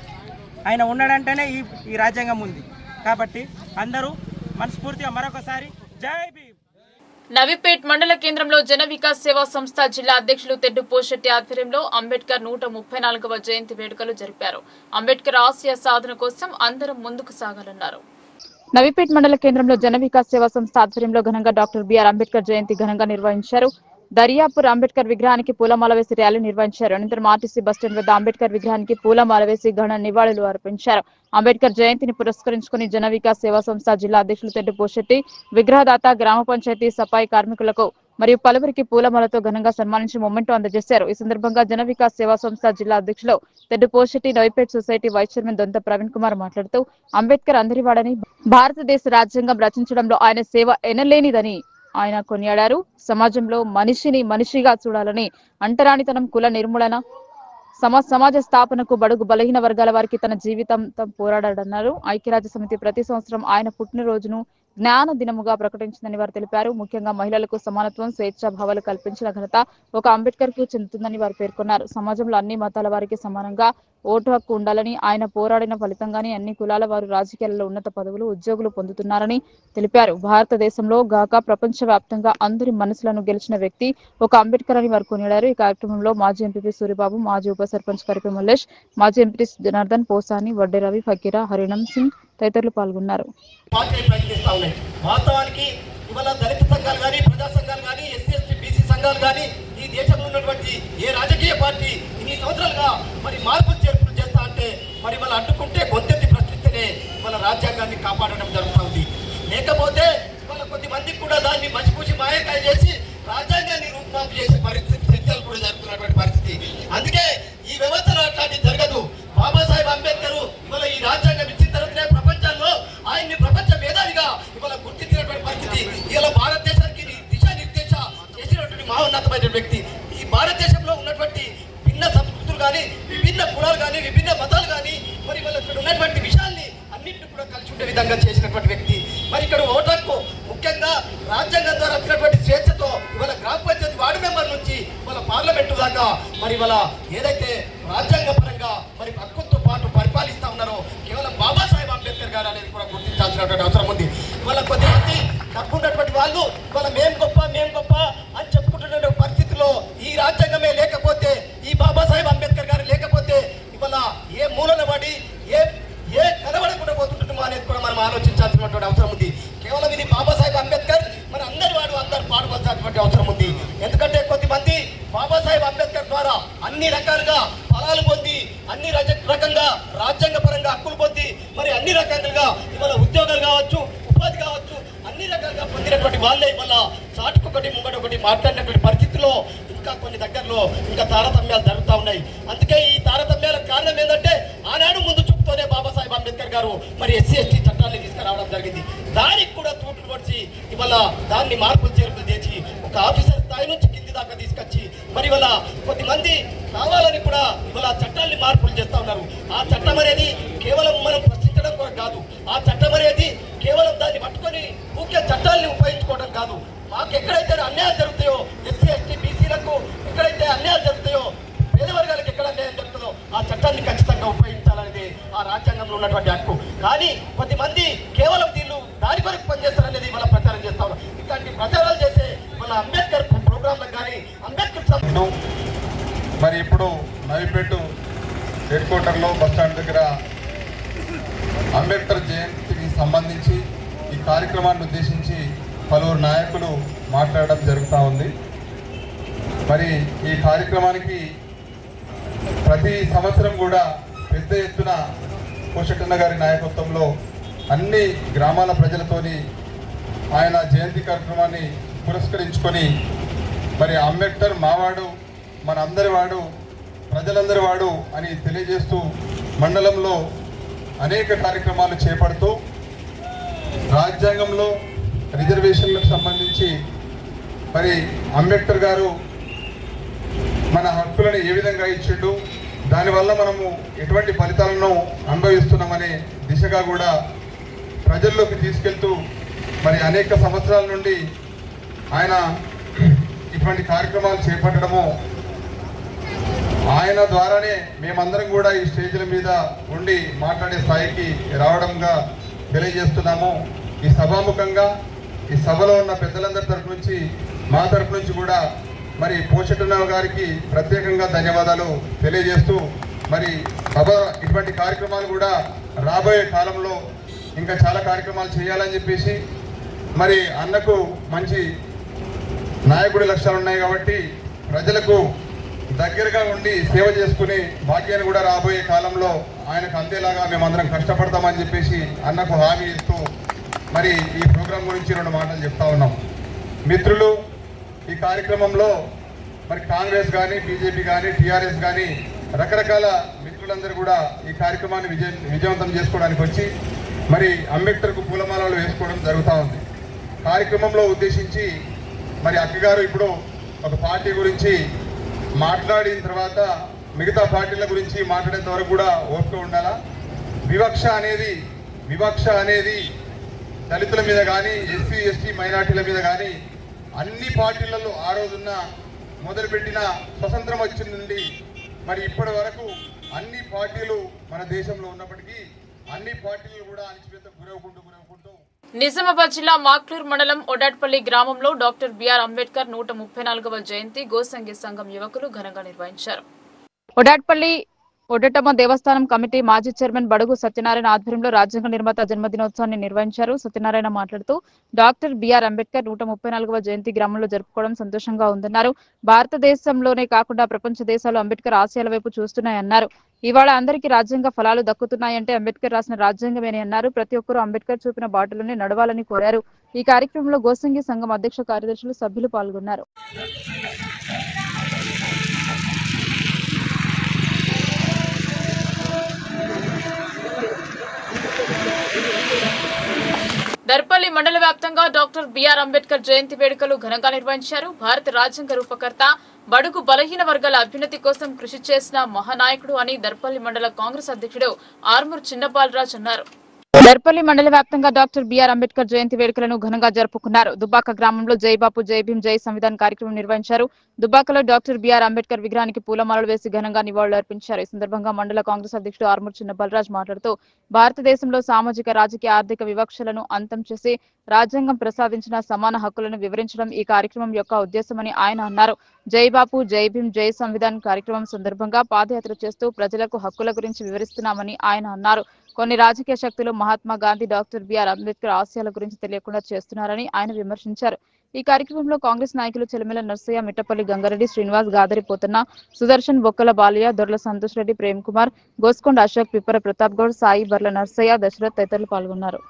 ఆయన ఉన్నాడంటేనే ఈ రాజ్యాంగం ఉంది. కాబట్టి అందరూ మనస్ఫూర్తిగా మరొకసారి జై భీమ్. నవీపేట్ మండల కేంద్రంలో జన వికాస్ సేవా సంస్థ జిల్లా అధ్యక్షులు తెడ్డు పోషెట్టి ఆధ్వర్యంలో అంబేద్కర్ 134వ జయంతి వేడుకలు జరిపారు. అంబేద్కర్ ఆశయ సాధన కోసం అందరం ముందుకు సాగాలన్నారు. నవీపేట్ మండల కేంద్రంలో జన వికాస్ సేవా సంస్థ ఆధ్వర్యంలో ఘనంగా డాక్టర్ బిఆర్ అంబేద్కర్ జయంతి ఘనంగా నిర్వహించారు. దర్యాపూర్ అంబేద్కర్ విగ్రహానికి పూలమాల వేసి ర్యాలీ నిర్వహించారు. అనంతరం ఆర్టీసీ బస్టాండ్ వద్ద అంబేద్కర్ విగ్రహానికి పూలమాల వేసి ఘన నివాళులు అర్పించారు. అంబేద్కర్ జయంతిని పురస్కరించుకుని జన వికాస్ సేవా సంస్థ జిల్లా అధ్యక్షులు తెడ్డు పోషెట్టి విగ్రహదాత, గ్రామ పంచాయతీ సఫాయి కార్మికులకు మరియు పలువురికి పూలమాలతో ఘనంగా సన్మానించి మొమెంటో అందజేశారు. ఈ సందర్భంగా జన వికాస్ సేవా సంస్థ జిల్లా అధ్యక్షులు Teddu Poshetti, Navipet society vice chairman Dontha Praveen Kumar మాట్లాడుతూ అంబేద్కర్ అందరివాడని, భారతదేశ రాజ్యాంగం రచించడంలో ఆయన సేవ ఎనలేనిదని ఆయన కొనియాడారు. సమాజంలో మనిషిని మనిషిగా చూడాలని, అంటరానితనం, కుల నిర్మూలన, సమాజ స్థాపనకు బడుగు బలహీన వర్గాల వారికి తన జీవితంతో పోరాడాడన్నారు. ఐక్యరాజ్య సమితి ప్రతి సంవత్సరం ఆయన పుట్టినరోజును జ్ఞాన దినముగా ప్రకటించిందని వారు తెలిపారు. ముఖ్యంగా మహిళలకు సమానత్వం, స్వేచ్ఛా భావాలు కల్పించిన ఘనత ఒక అంబేద్కర్ కు చెందుతుందని వారు పేర్కొన్నారు. సమాజంలో అన్ని మతాల వారికి సమానంగా ఓటు హక్కు ఉండాలని, ఆయన పోరాడిన ఫలితంగానే అన్ని కులాల వారు రాజకీయాలలో ఉన్నత పదవులు, ఉద్యోగులు పొందుతున్నారని తెలిపారు. భారతదేశంలో గాక ప్రపంచ వ్యాప్తంగా అందరి మనసులను గెలిచిన వ్యక్తి ఒక అంబేద్కర్ అని వారు కొనియాడారు. ఈ కార్యక్రమంలో మాజీ ఎంపీ సూరిబాబు, మాజీ ఉప సర్పంచ్ కరిపే మల్లేష్, మాజీ ఎంపీ జనార్దన్, పోసాని, వడ్డే రవి, ఫకీరా, హరిణం సింగ్ తదితరులు పాల్గొన్నారు. వాస్తవానికి ఇవాళ దళిత సంఘాలు కానీ, ప్రజా సంఘాలు కానీ, ఎస్సీ ఎస్టీ బీసీ సంఘాలు కానీ, ఈ దేశంలో ఉన్నటువంటి ఏ రాజకీయ పార్టీ ఇన్ని సంవత్సరాలుగా మరి మార్పులు చేర్పులు చేస్తా అంటే మరి వాళ్ళ అడ్డుకుంటే గొంతెత్తి ప్రశ్నిస్తేనే వాళ్ళ రాజ్యాంగాన్ని కాపాడడం జరుగుతుంది. లేకపోతే వాళ్ళ కొద్ది మందికి కూడా దాన్ని మసిపూసి మాయకాయ చేసి రాజ్యాంగాన్ని రూపుమాపు చేసే పరిస్థితి చర్చలు కూడా జరుగుతున్నటువంటి పరిస్థితి. అందుకే ఈ వ్యవస్థలో అట్లాంటి జరగదు. బాబాసాహెబ్ అంబేద్కర్ ఇవాళ ఈ రాజ్యాంగం ఇచ్చిన తర్వాతనే ప్రపంచంలో ఆయన్ని ప్రపంచ మేధావిగా ఇవాళ గుర్తించినటువంటి పరిస్థితి. ఇలా భారతదేశానికి దిశానిర్దేశ చేసినటువంటి మహోన్నతమైన వ్యక్తి. ఈ భారతదేశంలో ఉన్నటువంటి భిన్న సంస్కృతులు కానీ, విభిన్న కులాలు కానీ, విభిన్న మతాలు కానీ మరి వాళ్ళ ఇక్కడ ఉన్నటువంటి విషయాల్ని అన్నింటినీ కూడా కలిసి ఉండే విధంగా చేసినటువంటి వ్యక్తి. మరి ఇక్కడ ఓటర్కు ముఖ్యంగా రాజ్యాంగం ద్వారా వచ్చినటువంటి స్వేచ్ఛతో ఇవాళ గ్రామ పంచాయతీ వార్డు మెంబర్ నుంచి ఇవాళ పార్లమెంటు దాకా మరి ఇవాళ ఏదైతే రాజ్యాంగ పరంగా మరి హక్కులతో పాటు పరిపాలిస్తా ఉన్నారో కేవలం బాబాసాహెబ్ అంబేద్కర్ గారు అనేది కూడా గుర్తించాల్సినటువంటి అవసరం ఉంది. ఇవాళ కొద్దిమంది తక్కున్నటువంటి వాళ్ళు ఇవాళ మేం గొప్ప అని చెప్పుకుంటున్న పరిస్థితిలో ఈ రాజ్యాంగమే లేకపోతే, ఈ బాబాసాహెబ్ అంబేద్కర్ గారు లేకపోతే ఇవాళ ఏ మూలన పడి ఏ కనబడకుండా పోతుంటున్నామో అనేది కూడా మనం ఆలోచించాల్సినటువంటి అవసరం ఉంది. కేవలం ఇది బాబాసాహెబ్ అంబేద్కర్ మరి అందరు పాడుకోవాల్సినటువంటి అవసరం ఉంది. ఎందుకంటే కొద్దిమంది బాబాసాహెబ్ అంబేద్కర్ ద్వారా అన్ని రకాలుగా ఫలాలు పొంది, అన్ని రకంగా రాజ్యాంగ పరంగా హక్కులు పొంది, మరి అన్ని రకాలుగా ఇవాళ ఉద్యోగాలు కావచ్చు, ఉపాధి కావచ్చు, అన్ని రకాలుగా పొందినటువంటి వాళ్ళే ఇవాళ చాటుకొకటి ముంగడొకటి మాట్లాడినటువంటి పరిస్థితుల్లో ఇంకా కొన్ని దగ్గరలో ఇంకా తారతమ్యాలు జరుగుతూ ఉన్నాయి. అందుకే ఈ తారతమ్యాలకు కారణం ఏంటంటే ఆనాడు ముందు చూపుతోనే బాబాసాహెబ్ అంబేద్కర్ గారు మరి ఎస్సీ ఎస్టీ చట్టాన్ని తీసుకురావడం జరిగింది. దానికి కూడా తూట్లు పడిచి ఇవాళ దాన్ని మార్పులు చేర్పులు చేసి ఒక ఆఫీసర్ స్థాయి నుంచి కింది దాకా తీసుకొచ్చి మరి ఇవాళ కొద్దిమంది కావాలని కూడా ఇవాళ చట్టాన్ని మార్పులు చేస్తూ ఉన్నారు. ఆ చట్టం అనేది కేవలం మనం ప్రశ్నించడం కూడా కాదు. ఆ చట్టం అనేది కేవలం దాన్ని పట్టుకొని ముఖ్య చట్టాలని ఉపయోగించుకోవడం కాదు. మాకు ఎక్కడైతే అన్యాయాలు జరుగుతాయో, ఎస్సీ ఎస్టీ బీసీలకు ఎక్కడైతే అన్యాయాలు జరుగుతాయో, పేద వర్గాలకు ఎక్కడ అన్యాయం జరుగుతుందో ఆ చట్టాన్ని ఖచ్చితంగా ఉపయోగించాలనేది ఆ రాజ్యాంగంలో ఉన్నటువంటి హక్కు. కానీ కొద్దిమంది కేవలం దీన్ని దాని కొరకు పనిచేస్తారనేది ఇవాళ ప్రచారం చేస్తా ఉన్నారు. హెడ్ క్వార్టర్లో బస్టాండ్ దగ్గర అంబేద్కర్ జయంతికి సంబంధించి ఈ కార్యక్రమాన్ని ఉద్దేశించి పలువురు నాయకులు మాట్లాడడం జరుగుతూ ఉంది. మరి ఈ కార్యక్రమానికి ప్రతి సంవత్సరం కూడా పెద్ద ఎత్తున కోశెట్టన్న గారి నాయకత్వంలో అన్ని గ్రామాల ప్రజలతోని ఆయన జయంతి కార్యక్రమాన్ని పురస్కరించుకొని మరి అంబేద్కర్ మావాడు మన అందరి వాడు ప్రజలందరి వాడు అని తెలియజేస్తూ మండలంలో అనేక కార్యక్రమాలు చేపడుతూ రాజ్యాంగంలో రిజర్వేషన్లకు సంబంధించి మరి అంబేద్కర్ గారు మన హక్కులను ఏ విధంగా ఇచ్చిండు, దానివల్ల మనము ఎటువంటి ఫలితాలను అనుభవిస్తున్నామనే దిశగా కూడా ప్రజల్లోకి తీసుకెళ్తూ మరి అనేక సంవత్సరాల నుండి ఆయన ఇటువంటి కార్యక్రమాలు చేపట్టడము, ఆయన ద్వారానే మేమందరం కూడా ఈ స్టేజ్ల మీద ఉండి మాట్లాడే స్థాయికి రావడంగా తెలియజేస్తున్నాము. ఈ సభాముఖంగా ఈ సభలో ఉన్న పెద్దలందరి తరపు నుంచి మా తరపు నుంచి కూడా మరి కోశెట్టన్న గారికి ప్రత్యేకంగా ధన్యవాదాలు తెలియజేస్తూ మరి సభ ఇటువంటి కార్యక్రమాలు కూడా రాబోయే కాలంలో ఇంకా చాలా కార్యక్రమాలు చేయాలని చెప్పేసి మరి అన్నకు మంచి నాయకుడి లక్ష్యాలు ఉన్నాయి కాబట్టి ప్రజలకు దగ్గరగా ఉండి సేవ చేసుకుని భాగ్యాన్ని కూడా రాబోయే కాలంలో ఆయనకు అందేలాగా మేమందరం కష్టపడతామని చెప్పేసి అన్నకు హామీ ఇస్తూ మరి ఈ ప్రోగ్రాం గురించి 2 మాటలు చెప్తా ఉన్నాం. మిత్రులు, ఈ కార్యక్రమంలో మరి కాంగ్రెస్ కానీ బీజేపీ కానీ టీఆర్ఎస్ కానీ రకరకాల మిత్రులందరూ కూడా ఈ కార్యక్రమాన్ని విజయవంతం చేసుకోవడానికి వచ్చి మరి అంబేద్కర్కు పూలమాలలు వేసుకోవడం జరుగుతూ ఉంది. కార్యక్రమంలో ఉద్దేశించి మరి అక్కగారు ఇప్పుడు ఒక పార్టీ గురించి మాట్లాడిన తర్వాత మిగతా పార్టీల గురించి మాట్లాడేంత వరకు కూడా ఓపిక ఉండాలా. వివక్ష అనేది దళితుల మీద కానీ ఎస్సీ ఎస్టీ మైనార్టీల మీద కానీ అన్ని పార్టీలలో ఆ రోజున్న మొదలుపెట్టిన స్వతంత్రం వచ్చిన నుండి మరి ఇప్పటి వరకు అన్ని పార్టీలు మన దేశంలో ఉన్నప్పటికీ అన్ని పార్టీలు కూడా అణచివేతకు గురవుకుంటూ నిజామాబాద్ జిల్లా మాక్లూర్ మండలం ఒడాట్పల్లి గ్రామంలో డాక్టర్ బిఆర్ అంబేద్కర్ 134వ జయంతి గోసంగి సంఘం యువకులు ఘనంగా నిర్వహించారు. ఒడాట్పల్లి ఒడటమ్మ దేవస్థానం కమిటీ మాజీ చైర్మన్ బడుగు సత్యనారాయణ ఆధ్వర్యంలో రాజ్యాంగ నిర్మాత జన్మదినోత్సవాన్ని నిర్వహించారు. సత్యనారాయణ మాట్లాడుతూ డాక్టర్ బిఆర్ అంబేద్కర్ 134వ జయంతి గ్రామంలో జరుపుకోవడం సంతోషంగా ఉందన్నారు. భారతదేశంలోనే కాకుండా ప్రపంచ దేశాలు అంబేద్కర్ ఆశయాల వైపు చూస్తున్నాయన్నారు. ఇవాళ అందరికీ రాజ్యాంగ ఫలాలు దక్కుతున్నాయంటే అంబేద్కర్ రాసిన రాజ్యాంగమేని అన్నారు. ప్రతి ఒక్కరూ అంబేద్కర్ చూపిన బాటలోనే నడవాలని కోరారు. ఈ కార్యక్రమంలో గోసంగి సంఘం అధ్యక్ష కార్యదర్శులు సభ్యులు పాల్గొన్నారు. దర్పల్లి మండల వ్యాప్తంగా డాక్టర్ బిఆర్ అంబేద్కర్ జయంతి వేడుకలు ఘనంగా నిర్వహించారు. భారత రాజ్యాంగ రూపకర్త, బడుగు బలహీన వర్గాల అభ్యున్నతి కోసం కృషి చేసిన మహానాయకుడు అని దర్పల్లి మండల కాంగ్రెస్ అధ్యక్షుడు ఆర్మూర్ చిన్నబాలరాజ్ అన్నారు. దర్పల్లి మండల వ్యాప్తంగా డాక్టర్ బిఆర్ అంబేద్కర్ జయంతి వేడుకలను ఘనంగా జరుపుకున్నారు. దుబ్బాక గ్రామంలో జై బాపు జై భీం జై సంవిధాన్ కార్యక్రమం నిర్వహించారు. దుబ్బాకలో డాక్టర్ బిఆర్ అంబేద్కర్ విగ్రహానికి పూలమాలలు వేసి ఘనంగా నివాళులు అర్పించారు. ఈ సందర్భంగా మండల కాంగ్రెస్ అధ్యక్షుడు ఆర్మూర్ చిన్నబాలరాజ్ మాట్లాడుతూ భారతదేశంలో సామాజిక రాజకీయ ఆర్థిక వివక్షలను అంతం చేసి రాజ్యాంగం ప్రసాదించిన సమాన హక్కులను వివరించడం ఈ కార్యక్రమం యొక్క ఉద్దేశమని ఆయన అన్నారు. జై బాపు జై భీం జై సంవిధాన్ కార్యక్రమం సందర్భంగా పాదయాత్ర చేస్తూ ప్రజలకు హక్కుల గురించి వివరిస్తున్నామని ఆయన అన్నారు. కొన్ని రాజకీయ శక్తులు మహాత్మా గాంధీ, డాక్టర్ బిఆర్ అంబేద్కర్ ఆశయాల గురించి తెలియకుండా చేస్తున్నారని ఆయన విమర్శించారు. ఈ కార్యక్రమంలో కాంగ్రెస్ నాయకులు చెలిమెల నర్సయ్య, మిట్టపల్లి గంగారెడ్డి, శ్రీనివాస్, గాదరి పోతన్న, సుదర్శన్, బొక్కల బాలయ్య, దొర్ల సంతోష్ రెడ్డి, ప్రేమ్ కుమార్, గోస్కొండ అశోక్, పిప్పర ప్రతాప్ గౌడ్, సాయి, బర్ల నర్సయ్య, దశరథ్ తదితరులు పాల్గొన్నారు.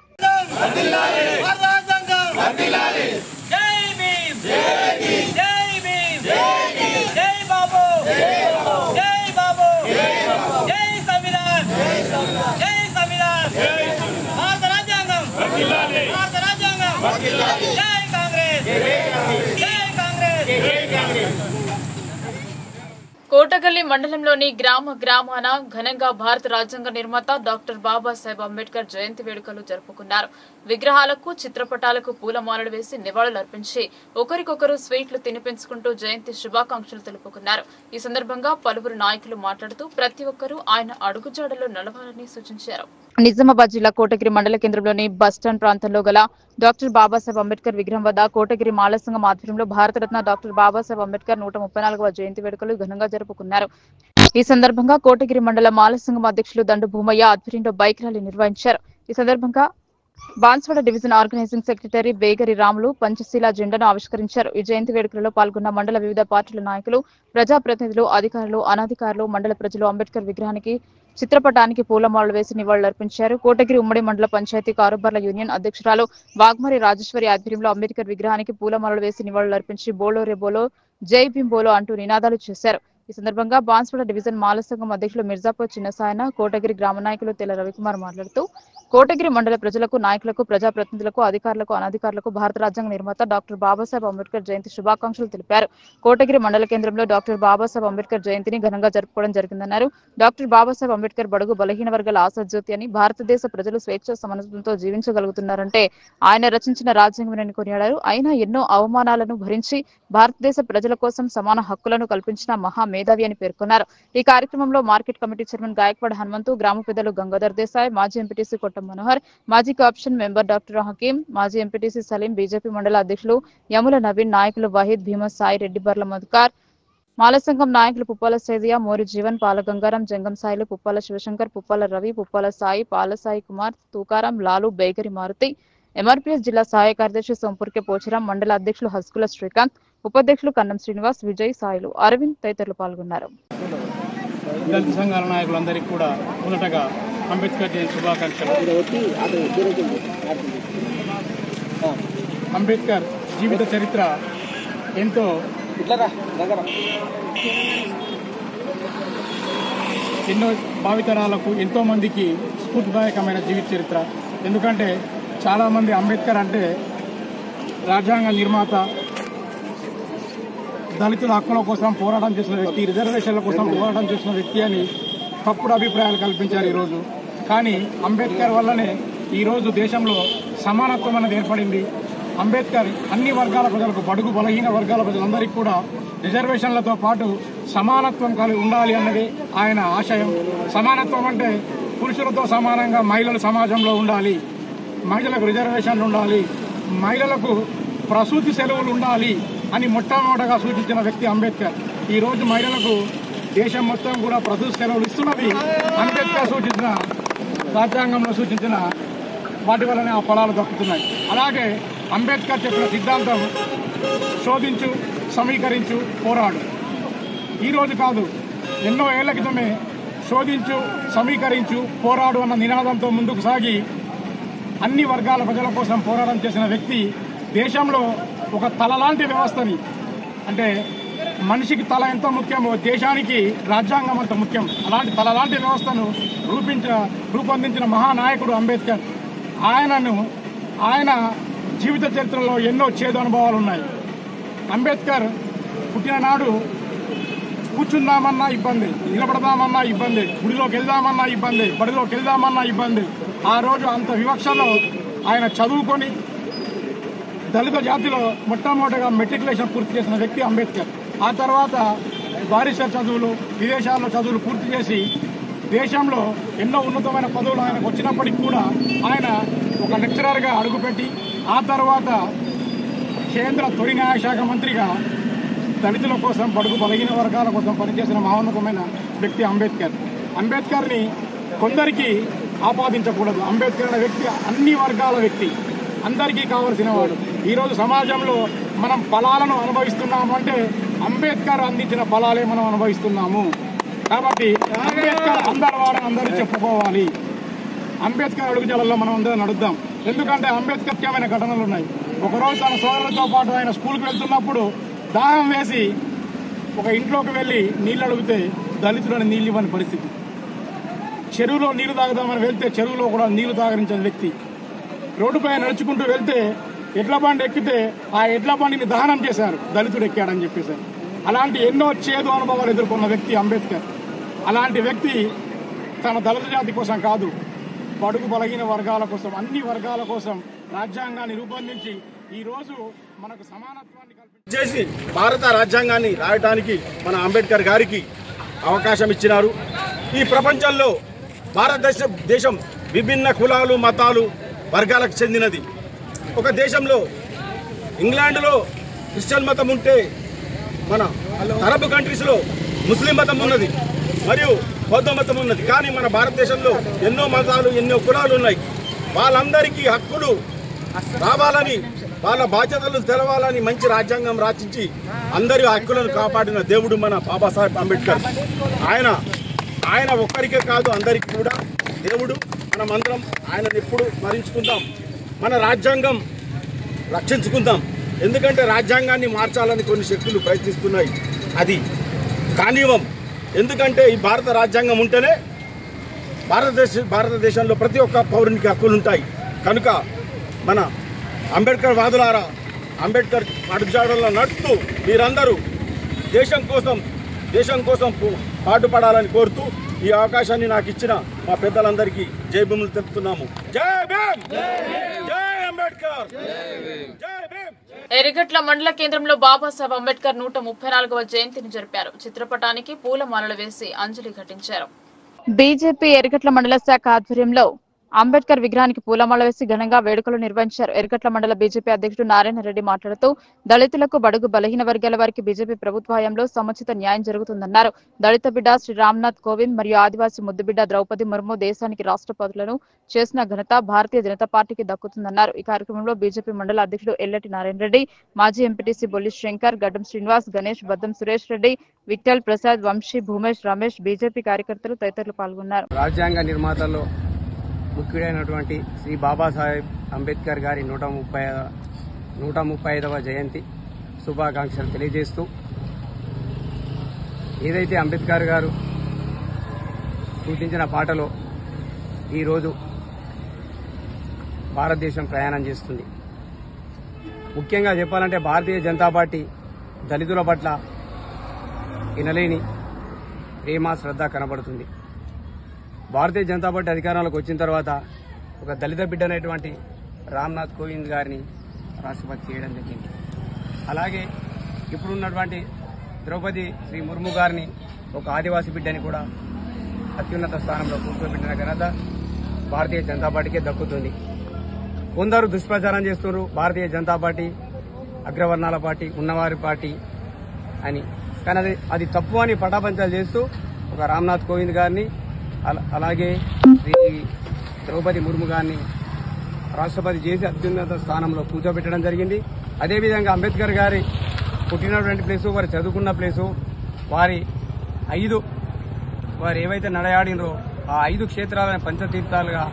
కోటగల్లి మండలంలోని గ్రామాన ఘనంగా భారత రాజ్యాంగ నిర్మాత డాక్టర్ బాబాసాహెబ్ అంబేద్కర్ జయంతి వేడుకలు జరుపుకున్నారు. విగ్రహాలకు, చిత్రపటాలకు పూలమాలలు వేసి నివాళులు అర్పించి ఒకరికొకరు స్వీట్లు తినిపించుకుంటూ జయంతి శుభాకాంక్షలు తెలుపుకున్నారు. ఈ సందర్భంగా పలువురు నాయకులు మాట్లాడుతూ ప్రతి ఒక్కరూ ఆయన అడుగుజాడలో నడవాలని సూచించారు. నిజామాబాద్ జిల్లా కోటగిరి మండల కేంద్రంలోని బస్టాండ్ ప్రాంతంలో గల డాక్టర్ బాబాసాహెబ్ అంబేద్కర్ విగ్రహం వద్ద కోటగిరి మాల సంఘం ఆధ్వర్యంలో భారతరత్న డాక్టర్ బాబాసాహెబ్ అంబేద్కర్ 134వ జయంతి వేడుకలు ఘనంగా జరుపుకున్నారు. ఈ సందర్భంగా కోటగిరి మండల మాల సంఘం అధ్యక్షులు దండు భూమయ్య ఆధ్వర్యంలో బైక్ ర్యాలీ నిర్వహించారు. ఈ సందర్భంగా Banswada division organising secretary Begari Ramulu పంచశీల జెండాను ఆవిష్కరించారు. ఈ జయంతి వేడుకలలో పాల్గొన్న మండల వివిధ పార్టీల నాయకులు, ప్రజాప్రతినిధులు, అధికారులు, అనధికారులు, మండల ప్రజలు అంబేద్కర్ విగ్రహానికి, చిత్రపటానికి పూలమాలలు వేసి నివాళులర్పించారు. కోటగిరి ఉమ్మడి మండల పంచాయతీ కారోబార్ల యూనియన్ అధ్యక్షురాలు వాగ్మరి రాజేశ్వరి ఆధ్వర్యంలో అంబేద్కర్ విగ్రహానికి పూలమాలలు వేసి నివాళులర్పించి బోలో రే బోలో, జై భీమ్ బోలో అంటూ నినాదాలు చేశారు. ఈ సందర్భంగా బాన్స్వాడ డివిజన్ మాల సంఘం అధ్యక్షులు మిర్జాపూర్ చిన్నసాయన, కోటగిరి గ్రామ నాయకులు తెల్ల రవికుమార్ మాట్లాడుతూ కోటగిరి మండల ప్రజలకు, నాయకులకు, ప్రజాప్రతినిధులకు, అధికారులకు, అనధికారులకు భారత రాజ్యాంగ నిర్మాత డాక్టర్ బాబాసాహెబ్ అంబేద్కర్ జయంతి శుభాకాంక్షలు తెలిపారు. కోటగిరి మండల కేంద్రంలో డాక్టర్ బాబాసాహెబ్ అంబేద్కర్ జయంతిని ఘనంగా జరుపుకోవడం జరిగిందన్నారు. డాక్టర్ బాబాసాహెబ్ అంబేద్కర్ బడుగు బలహీన వర్గాల ఆశాజ్యోతి అని, భారతదేశ ప్రజలు స్వేచ్ఛ సమానత్వంతో జీవించగలుగుతున్నారంటే ఆయన రచించిన రాజ్యాంగమని కొనియాడారు. ఆయన ఎన్నో అవమానాలను భరించి భారతదేశ ప్రజల కోసం సమాన హక్కులను కల్పించిన మహా మేధావి అని పేర్కొన్నారు. ఈ కార్యక్రమంలో market committee chairman Gaikwad Hanumanthu, గ్రామ పెద్దలు గంగాధర్ దేశాయ్, మాజీ ఎంపీటీసీ కొట్ట మనోహర్, మాజీ కాప్షన్ మెంబర్ డాక్టర్ హకీం, మాజీ ఎంపీటీసీ సలీం, బీజేపీ మండల అధ్యక్షులు యముల నవీన్, నాయకులు వహీద్, భీమ సాయి, రెడ్డి బర్ల మధుకార్, మాల సంఘం నాయకులు పుప్పాల సేదియా, మోరి జీవన్, పాల గంగారం, జంగం సాయిలు, పుప్పాల శివశంకర్, పుప్పాల రవి, పుప్పాల సాయి, పాల సాయి కుమార్, తూకారం, లాలు, బేగరి మారుతి, ఎంఆర్పీఎస్ జిల్లా సహాయ కార్యదర్శి సోంపూర్కే పోచరాం, మండల అధ్యక్షులు హస్కుల శ్రీకాంత్, ఉపాధ్యక్షులు కన్నం శ్రీనివాస్, విజయ్, సాయిలు, అరవింద్ తదితరులు పాల్గొన్నారు. దళిత సంఘాల నాయకులందరికీ కూడా మొదటగా అంబేద్కర్ జయంతి శుభాకాంక్షలు. అంబేద్కర్ జీవిత చరిత్ర ఎంతో ఎన్నో భావితరాలకు ఎంతో మందికి స్ఫూర్తిదాయకమైన జీవిత చరిత్ర. ఎందుకంటే చాలామంది అంబేద్కర్ అంటే రాజ్యాంగ నిర్మాత, దళితుల హక్కుల కోసం పోరాటం చేసిన వ్యక్తి, రిజర్వేషన్ల కోసం పోరాటం చేసిన వ్యక్తి అని తప్పుడు అభిప్రాయాలు కల్పించారు ఈరోజు. కానీ అంబేద్కర్ వల్లనే ఈరోజు దేశంలో సమానత్వం అనేది ఏర్పడింది. అంబేద్కర్ అన్ని వర్గాల ప్రజలకు, బడుగు బలహీన వర్గాల ప్రజలందరికీ కూడా రిజర్వేషన్లతో పాటు సమానత్వం కలిగి ఉండాలి అన్నది ఆయన ఆశయం. సమానత్వం అంటే పురుషులతో సమానంగా మహిళలు సమాజంలో ఉండాలి, మహిళలకు రిజర్వేషన్లు ఉండాలి, మహిళలకు ప్రసూతి సెలవులు ఉండాలి అని మొట్టమొదటగా సూచించిన వ్యక్తి అంబేద్కర్. ఈరోజు మహిళలకు దేశం మొత్తం కూడా ప్రసూతి సెలవులు ఇస్తున్నది అంబేద్కర్ సూచించిన, రాజ్యాంగంలో సూచించిన వాటి వల్లనే ఆ ఫలాలు దక్కుతున్నాయి. అలాగే అంబేద్కర్ చెప్పిన సిద్ధాంతం శోధించు, సమీకరించు, పోరాడు. ఈరోజు కాదు, ఎన్నో ఏళ్ల క్రితమే శోధించు, సమీకరించు, పోరాడు అన్న నినాదంతో ముందుకు సాగి అన్ని వర్గాల ప్రజల కోసం పోరాటం చేసిన వ్యక్తి. దేశంలో ఒక తలలాంటి వ్యవస్థని, అంటే మనిషికి తల ఎంత ముఖ్యమో దేశానికి రాజ్యాంగం అంత ముఖ్యం, అలాంటి తలలాంటి వ్యవస్థను రూపొందించిన మహానాయకుడు అంబేద్కర్. ఆయన జీవిత చరిత్రలో ఎన్నో చేదు అనుభవాలు ఉన్నాయి. అంబేద్కర్ పుట్టిన నాడు కూర్చుందామన్నా ఇబ్బంది, నిలబడదామన్నా ఇబ్బంది, గుడిలోకి వెళ్దామన్నా ఇబ్బంది, బడిలోకి వెళ్దామన్నా ఇబ్బంది. ఆ రోజు అంత వివక్షలో ఆయన చదువుకొని దళిత జాతిలో మొట్టమొదటిగా మెట్రికులేషన్ పూర్తి చేసిన వ్యక్తి అంబేద్కర్. ఆ తర్వాత బారిస్టర్ చదువులు, విదేశాల్లో చదువులు పూర్తి చేసి దేశంలో ఎన్నో ఉన్నతమైన పదవులు ఆయనకు వచ్చినప్పటికీ కూడా ఆయన ఒక లెక్చరర్గా అడుగుపెట్టి ఆ తర్వాత కేంద్ర తొలి న్యాయశాఖ మంత్రిగా దళితుల కోసం, బడుగు బలహీన వర్గాల కోసం పనిచేసిన మహోన్నతమైన వ్యక్తి అంబేద్కర్. అంబేద్కర్ని కొందరికి ఆపాదించకూడదు. అంబేద్కర్ అనే వ్యక్తి అన్ని వర్గాల వ్యక్తి, అందరికీ కావలసిన వాడు. ఈరోజు సమాజంలో మనం ఫలాలను అనుభవిస్తున్నాము అంటే అంబేద్కర్ అందించిన ఫలాలే మనం అనుభవిస్తున్నాము. కాబట్టి అంబేద్కర్ అందరి వాడని అందరూ చెప్పుకోవాలి. అంబేద్కర్ అడుగుజాలలో మనం అందరం నడుద్దాం. ఎందుకంటే అంబేద్కర్ ముఖ్యమైన ఘటనలు ఉన్నాయి. ఒకరోజు తన సోదరులతో పాటు ఆయన స్కూల్కి వెళ్తున్నప్పుడు దాహం వేసి ఒక ఇంట్లోకి వెళ్ళి నీళ్ళు అడిగితే దళితులను నీళ్ళు ఇవ్వని పరిస్థితి. చెరువులో నీళ్లు తాగుదామని వెళ్తే చెరువులో కూడా నీళ్లు తాగరించిన వ్యక్తి. రోడ్డుపై నడుచుకుంటూ వెళ్తే ఎడ్ల బండి ఎక్కితే ఆ ఎడ్ల బండిని దహనం చేశారు, దళితుడు ఎక్కాడని చెప్పేశారు. అలాంటి ఎన్నో చేదు అనుభవాలు ఎదుర్కొన్న వ్యక్తి అంబేద్కర్. అలాంటి వ్యక్తి తన దళిత జాతి కోసం కాదు, బడుగు బలహీన వర్గాల కోసం, అన్ని వర్గాల కోసం రాజ్యాంగాన్ని రూపొందించి ఈరోజు మనకు సమానత్వాన్ని చేసి భారత రాజ్యాంగాన్ని రాయటానికి మన అంబేద్కర్ గారికి అవకాశం ఇచ్చినారు. ఈ ప్రపంచంలో భారతదేశం విభిన్న కులాలు, మతాలు, వర్గాలకు చెందినది. ఒక దేశంలో ఇంగ్లాండ్లో క్రిస్టియన్ మతం ఉంటే మన అరబ్ కంట్రీస్లో ముస్లిం మతం ఉన్నది. మరియు బౌద్ధ మతం ఉన్నది. కానీ మన భారతదేశంలో ఎన్నో మతాలు ఎన్నో కులాలు ఉన్నాయి. వాళ్ళందరికీ హక్కులు రావాలని, వాళ్ళ బాధ్యతలు తెలవాలని మంచి రాజ్యాంగం రచించి అందరి హక్కులను కాపాడిన దేవుడు మన బాబాసాహెబ్ అంబేద్కర్. ఆయన ఒక్కరికే కాదు, అందరికీ కూడా దేవుడు. మనమందరం ఆయనను ఎప్పుడు స్మరించుకుందాం, మన రాజ్యాంగం రక్షించుకుందాం. ఎందుకంటే రాజ్యాంగాన్ని మార్చాలని కొన్ని శక్తులు ప్రయత్నిస్తున్నాయి, అది కానివ్వం. ఎందుకంటే ఈ భారత రాజ్యాంగం ఉంటేనే భారతదేశంలో ప్రతి ఒక్క పౌరునికి హక్కులు ఉంటాయి. కనుక మన అంబేద్కర్ వాదులారా, అంబేద్కర్ అడుగుజాడల్లో నడుస్తూ మీరందరూ దేశం కోసం పాటుపడాలని కోరుతూ ఈ అవకాశాన్ని నాకు ఇచ్చిన మా పెద్దలందరికీ జై భీములు తెలుపుతున్నాము. జై భీమ్, జై అంబేద్కర్, జై భీమ్. ఎర్రగట్ల మండల కేంద్రంలో బాబాసాహెబ్ అంబేద్కర్ 134వ జయంతిని జరిపారు. చిత్రపటానికి పూలమాలలు వేసి అంజలి ఘటించారు. బీజేపీ ఎర్రగట్ల మండల శాఖ ఆధ్వర్యంలో అంబేద్కర్ విగ్రహానికి పూలమాల వేసి ఘనంగా వేడుకలు నిర్వహించారు. ఎర్రగట్ల మండల బీజేపీ అధ్యక్షుడు నారాయణ రెడ్డి మాట్లాడుతూ దళితులకు, బడుగు బలహీన వర్గాల వారికి బీజేపీ ప్రభుత్వ హయాంలో సముచిత న్యాయం జరుగుతుందన్నారు. దళిత బిడ్డ శ్రీ రామ్నాథ్ కోవింద్ మరియు ఆదివాసీ ముద్దుబిడ్డ ద్రౌపది ముర్ము దేశానికి రాష్ట్రపతులను చేసిన ఘనత భారతీయ జనతా పార్టీకి దక్కుతుందన్నారు. ఈ కార్యక్రమంలో బీజేపీ మండల అధ్యక్షుడు ఎల్లటి నారాయణ రెడ్డి, మాజీ ఎంపీటీసీ బొల్లి శంకర్, గడ్డం శ్రీనివాస్, గణేష్, బద్దం సురేష్ రెడ్డి, విఠల్ ప్రసాద్, వంశీ, భూమేష్, రమేష్, బీజేపీ కార్యకర్తలు తదితరులు పాల్గొన్నారు. రాజ్యాంగ నిర్మాతల్లో ముఖ్యుడైనటువంటి శ్రీ బాబాసాహెబ్ అంబేద్కర్ గారి 135వ జయంతి శుభాకాంక్షలు తెలియజేస్తూ, ఏదైతే అంబేద్కర్ గారు సూచించిన పాటలో ఈరోజు భారతదేశం ప్రయాణం చేస్తుంది. ముఖ్యంగా చెప్పాలంటే భారతీయ జనతా పార్టీ దళితుల పట్ల వినలేని ప్రేమ, శ్రద్ధ కనబడుతుంది. భారతీయ జనతా పార్టీ అధికారంలోకి వచ్చిన తర్వాత ఒక దళిత బిడ్డనటువంటి రామ్నాథ్ కోవింద్ గారిని రాష్ట్రపతి చేయడం జరిగింది. అలాగే ఇప్పుడున్నటువంటి ద్రౌపది శ్రీ ముర్ము గారిని ఒక ఆదివాసీ బిడ్డని కూడా అత్యున్నత స్థానంలో కూర్చోబెట్టిన ఘనత భారతీయ జనతా పార్టీకే దక్కుతుంది. కొందరు దుష్ప్రచారం చేస్తున్నారు, భారతీయ జనతా పార్టీ అగ్రవర్ణాల పార్టీ, ఉన్నవారి పార్టీ అని. కానీ అది తప్పు అని పటాపంచాలు చేస్తూ ఒక రామ్నాథ్ కోవింద్ గారిని, అలాగే శ్రీ ద్రౌపది ముర్ము గారిని రాష్ట్రపతి చేసి అత్యున్నత స్థానంలో కూర్చోబెట్టడం జరిగింది. అదేవిధంగా అంబేద్కర్ గారి పుట్టినటువంటి ప్లేసు, వారు చదువుకున్న ప్లేసు, వారు ఏవైతే నడయాడినరో ఆ 5 క్షేత్రాలను పంచతీర్థాలుగా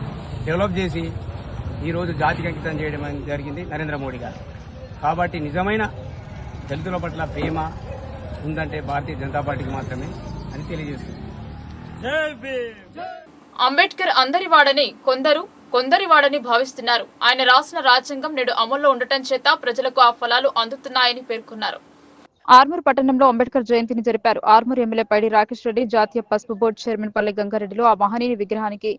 డెవలప్ చేసి ఈరోజు జాతికి అంకితం చేయడం జరిగింది నరేంద్ర మోడీ గారు. కాబట్టి నిజమైన దళితుల పట్ల ప్రేమ ఉందంటే భారతీయ జనతా పార్టీకి మాత్రమే అని తెలియజేస్తుంది. అంబేద్కర్ అందరివాడని కొందరివాడని భావిస్తున్నారు. ఆయన రాసిన రాజ్యాంగం నేడు అమల్లో ఉండటం చేత ప్రజలకు ఆ ఫలాలు అందుతున్నాయని పేర్కొన్నారు. ఆర్మూర్ పట్టణంలో అంబేద్కర్ జయంతిని జరిపారు. ఆర్మూర్ ఎమ్మెల్యే పైడి రాకేష్ రెడ్డి, జాతీయ పసుపు బోర్డు చైర్మన్ పల్లె గంగారెడ్డిలు ఆ మహనీయుని విగ్రహానికి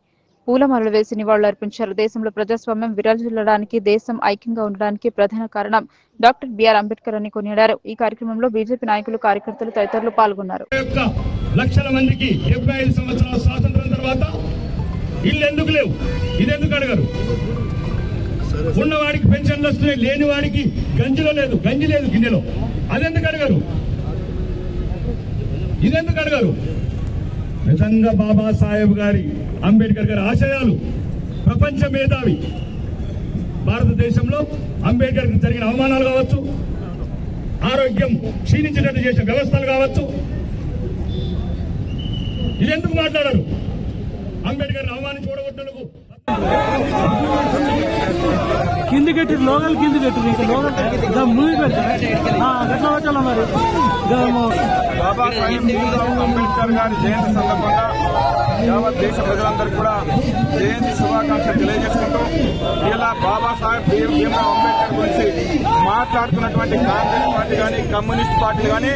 పూలమాలలు వేసి నివాళులర్పించారు. దేశంలో ప్రజాస్వామ్యం విరాజిల్లడానికి, దేశం ఐక్యంగా ఉండడానికి ప్రధాన కారణం డాక్టర్ బిఆర్ అంబేద్కర్ అని కొనియాడారు. ఈ కార్యక్రమంలో బీజేపీ నాయకులు, కార్యకర్తలు తదితరులు పాల్గొన్నారు. లక్షల మందికి 75 సంవత్సరాల స్వాతంత్రం తర్వాత ఇల్లు ఎందుకు లేవు, ఇదెందుకు అడగరు? ఉన్నవాడికి పెన్షన్లు వస్తున్నాయి, లేని వాడికి గంజి లేదు గిన్నెలో, అదెందుకు అడగరు? ఇదెందుకు అడగరు? నిజంగా బాబాసాహెబ్ గారి, అంబేద్కర్ గారి ఆశయాలు ప్రపంచ మేధావి. భారతదేశంలో అంబేద్కర్ జరిగిన అవమానాలు కావచ్చు, ఆరోగ్యం క్షీణించేటట్టు చేసిన వ్యవస్థలు కావచ్చు, ఇదెందుకు మాట్లాడారు? అంబేద్కర్ అవమానించి ఓడగొట్టలకు కింది కట్టి లోకల్ కింది కట్టి మూవీ పెట్టాలి మరి. బాబాసాహెబ్ అంబేద్కర్ గారి జయంతి సందర్భంగా యావత్ దేశ ప్రజలందరూ కూడా జయంతి శుభాకాంక్షలు తెలియజేసుకుంటూ, ఇలా బాబాసాహెబ్ భీమ్రావ్ అంబేద్కర్ గురించి మాట్లాడుతున్నటువంటి కాంగ్రెస్ పార్టీ కానీ, కమ్యూనిస్ట్ పార్టీలు కానీ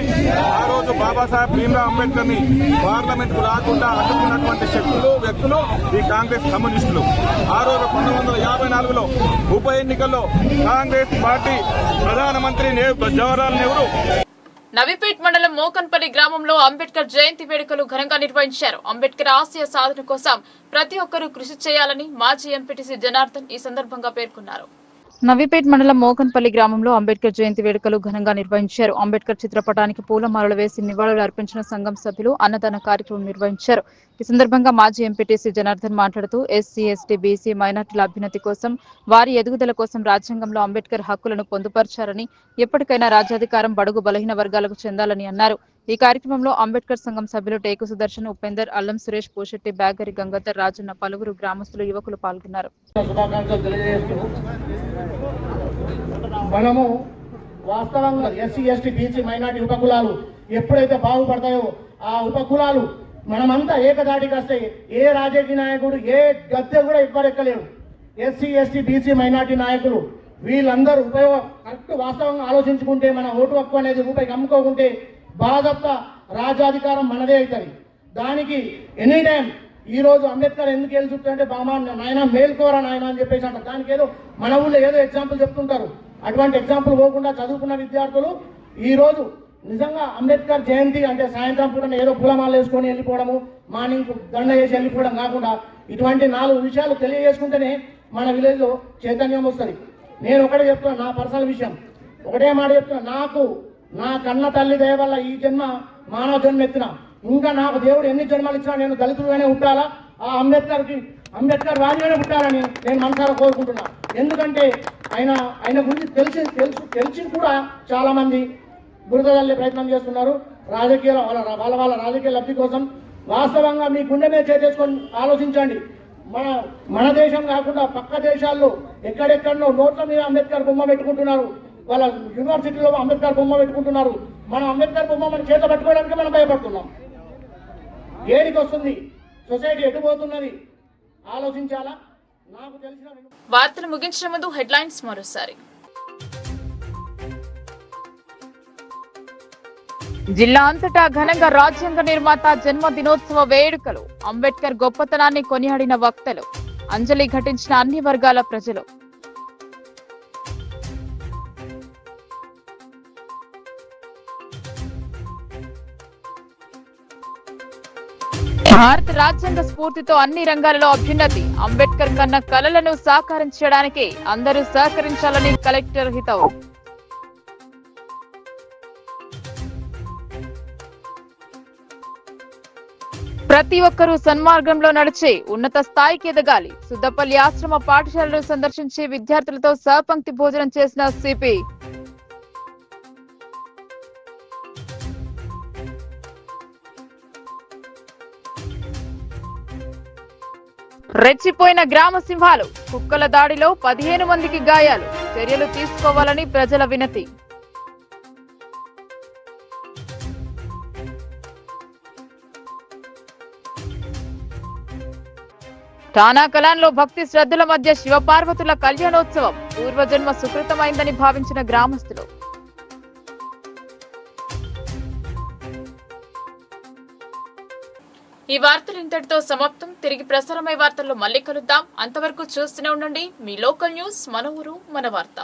ఆ రోజు బాబాసాహెబ్ భీమ్రావ్ అంబేద్కర్ ని పార్లమెంట్ కు రాకుండా అడ్డుకున్నటువంటి శక్తులు, వ్యక్తులు ఈ కాంగ్రెస్ కమ్యూనిస్టులు. ఆ రోజు 1954లో ఉప ఎన్నికల్లో కాంగ్రెస్ పార్టీ ప్రధానమంత్రి జవహర్లాల్ నెహ్రూ నవీపేట్ మండలం మోకన్పల్లి గ్రామంలో అంబేద్కర్ జయంతి వేడుకలు ఘనంగా నిర్వహించారు. అంబేద్కర్ ఆశయ సాధన కోసం ప్రతి ఒక్కరూ కృషి చేయాలని మాజీ ఎంపీటీసీ జనార్దన్ ఈ సందర్భంగా పేర్కొన్నారు. నవీపేట్ మండలం మోకన్పల్లి గ్రామంలో అంబేద్కర్ జయంతి వేడుకలు ఘనంగా నిర్వహించారు. అంబేద్కర్ చిత్రపటానికి పూలమాలలు వేసి నివాళులు అర్పించిన సంఘం సభ్యులు అన్నదాన కార్యక్రమం నిర్వహించారు. ఈ సందర్భంగా మాజీ ఎంపీటీసీ జనార్దన్ మాట్లాడుతూ ఎస్సీ, ఎస్టీ, బీసీ మైనార్టీల అభ్యున్నతి కోసం, వారి ఎదుగుదల కోసం రాజ్యాంగంలో అంబేద్కర్ హక్కులను పొందుపర్చారని, ఎప్పటికైనా రాజ్యాధికారం బడుగు బలహీన వర్గాలకు చెందాలని అన్నారు. ఈ కార్యక్రమంలో అంబేద్కర్ సంఘం సభ్యులు టేకు సుదర్శన్, ఉపేందర్, అల్లం సురేష్, పోషెట్టి, బ్యాగరి గంగాధర్, రాజన్న, పలువురు గ్రామస్తులు, యువకులు పాల్గొన్నారు. మనము వాస్తవంగా ఎస్సీ, ఎస్టీ, బీసీ మైనార్టీ ఉపకులాలు ఎప్పుడైతే బాగుపడతాయో ఆ ఉపకులాలు మనమంతా ఏకదాటికి వస్తే ఏ రాజకీయ నాయకుడు ఏ గద్దె కూడా ఎక్కడెక్కలేరు. ఎస్సీ, ఎస్టీ, బీసీ మైనార్టీ నాయకులు వీళ్ళందరూ కరెక్ట్ వాస్తవంగా ఆలోచించుకుంటే మన ఓటు హక్కు అనేది రూపాయికి అమ్ముకోకుంటే బాధప్ప రాజ్యాధికారం మనదే అవుతుంది. దానికి ఎనీ టైం ఈ రోజు అంబేద్కర్ ఎందుకు వెళ్ళి చూస్తుంటే బామా నాయన మేల్కోరా నాయన అని చెప్పేసి అంటారు. దానికి ఏదో మన ఊళ్ళో ఏదో ఎగ్జాంపుల్ చెప్తుంటారు. అటువంటి ఎగ్జాంపుల్ పోకుండా చదువుకున్న విద్యార్థులు ఈ రోజు నిజంగా అంబేద్కర్ జయంతి అంటే సాయంత్రం పూట ఏదో పూలమాల వేసుకొని వెళ్ళిపోవడము, మార్నింగ్ దండ వేసి వెళ్ళిపోవడం కాకుండా ఇటువంటి 4 విషయాలు తెలియజేసుకుంటేనే మన విలేజ్లో చైతన్యం వస్తుంది. నేను ఒకటే చెప్తున్నా, నా పర్సనల్ విషయం ఒకటే మాట చెప్తున్నా. నాకు నా కన్న తల్లి దయ వల్ల ఈ జన్మ మానవ జన్మ ఎత్తిన. ఇంకా నాకు దేవుడు ఎన్ని జన్మలు ఇచ్చినా నేను దళితుడుగానే ఉంటాలా, ఆ అంబేద్కర్ వారిగానే పుట్టాలని నేను మనసారా కోరుకుంటున్నా. ఎందుకంటే ఆయన గురించి తెలిసి కూడా చాలా మంది బురద చల్లే ప్రయత్నం చేస్తున్నారు రాజకీయాల వాళ్ళ రాజకీయ లబ్ధి కోసం. వాస్తవంగా మీ గుండె మీద చేసేసుకొని ఆలోచించండి. మన దేశం కాకుండా పక్క దేశాల్లో ఎక్కడెక్కడో నోట్ల మీద అంబేద్కర్ బొమ్మ పెట్టుకుంటున్నారు, వాళ్ళ యూనివర్సిటీలో అంబేద్కర్ బొమ్మ పెట్టుకుంటున్నారు. మనం అంబేద్కర్ బొమ్మ మన చేతిలో పెట్టుకోవడానికి మనం భయపడుతున్నాం. ఏడికి వస్తుంది సొసైటీ, ఎటుపోతున్నది ఆలోచించాలా. నాకు తెలిసిన వార్తలు ముగించే ముందు హెడ్లైన్స్ మరోసారి. జిల్లా అంతటా ఘనంగా రాజ్యాంగ నిర్మాత జన్మదినోత్సవ వేడుకలు. అంబేద్కర్ గొప్పతనాన్ని కొనియాడిన వక్తలు. అంజలి ఘటించిన అన్ని వర్గాల ప్రజలు. భారత రాజ్యాంగ స్ఫూర్తితో అన్ని రంగాలలో అభ్యున్నతి. అంబేద్కర్ కన్న కలలను సాకారం చేయడానికి అందరూ సహకరించాలని కలెక్టర్ హితవు. ప్రతి ఒక్కరూ సన్మార్గంలో నడిచి ఉన్నత స్థాయికి ఎదగాలి. సుద్దపల్లి ఆశ్రమ పాఠశాలను సందర్శించి విద్యార్థులతో సహపంక్తి భోజనం చేసిన సిపి. రెచ్చిపోయిన గ్రామ సింహాలు. కుక్కల దాడిలో 15 మందికి గాయాలు. చర్యలు తీసుకోవాలని ప్రజల వినతి. ఠానా కలాన్లో భక్తి శ్రద్ధల మధ్య శివపార్వతుల కళ్యాణోత్సవం. పూర్వజన్మ సుకృతమైందని భావించిన గ్రామస్తులు. ఈ వార్తలు ఇంతటితో సమాప్తం. తిరిగి ప్రసారమై వార్తల్లో మళ్ళీ కలుద్దాం. అంతవరకు చూస్తూనే ఉండండి మీ లోకల్ న్యూస్, మన ఊరు మన వార్త.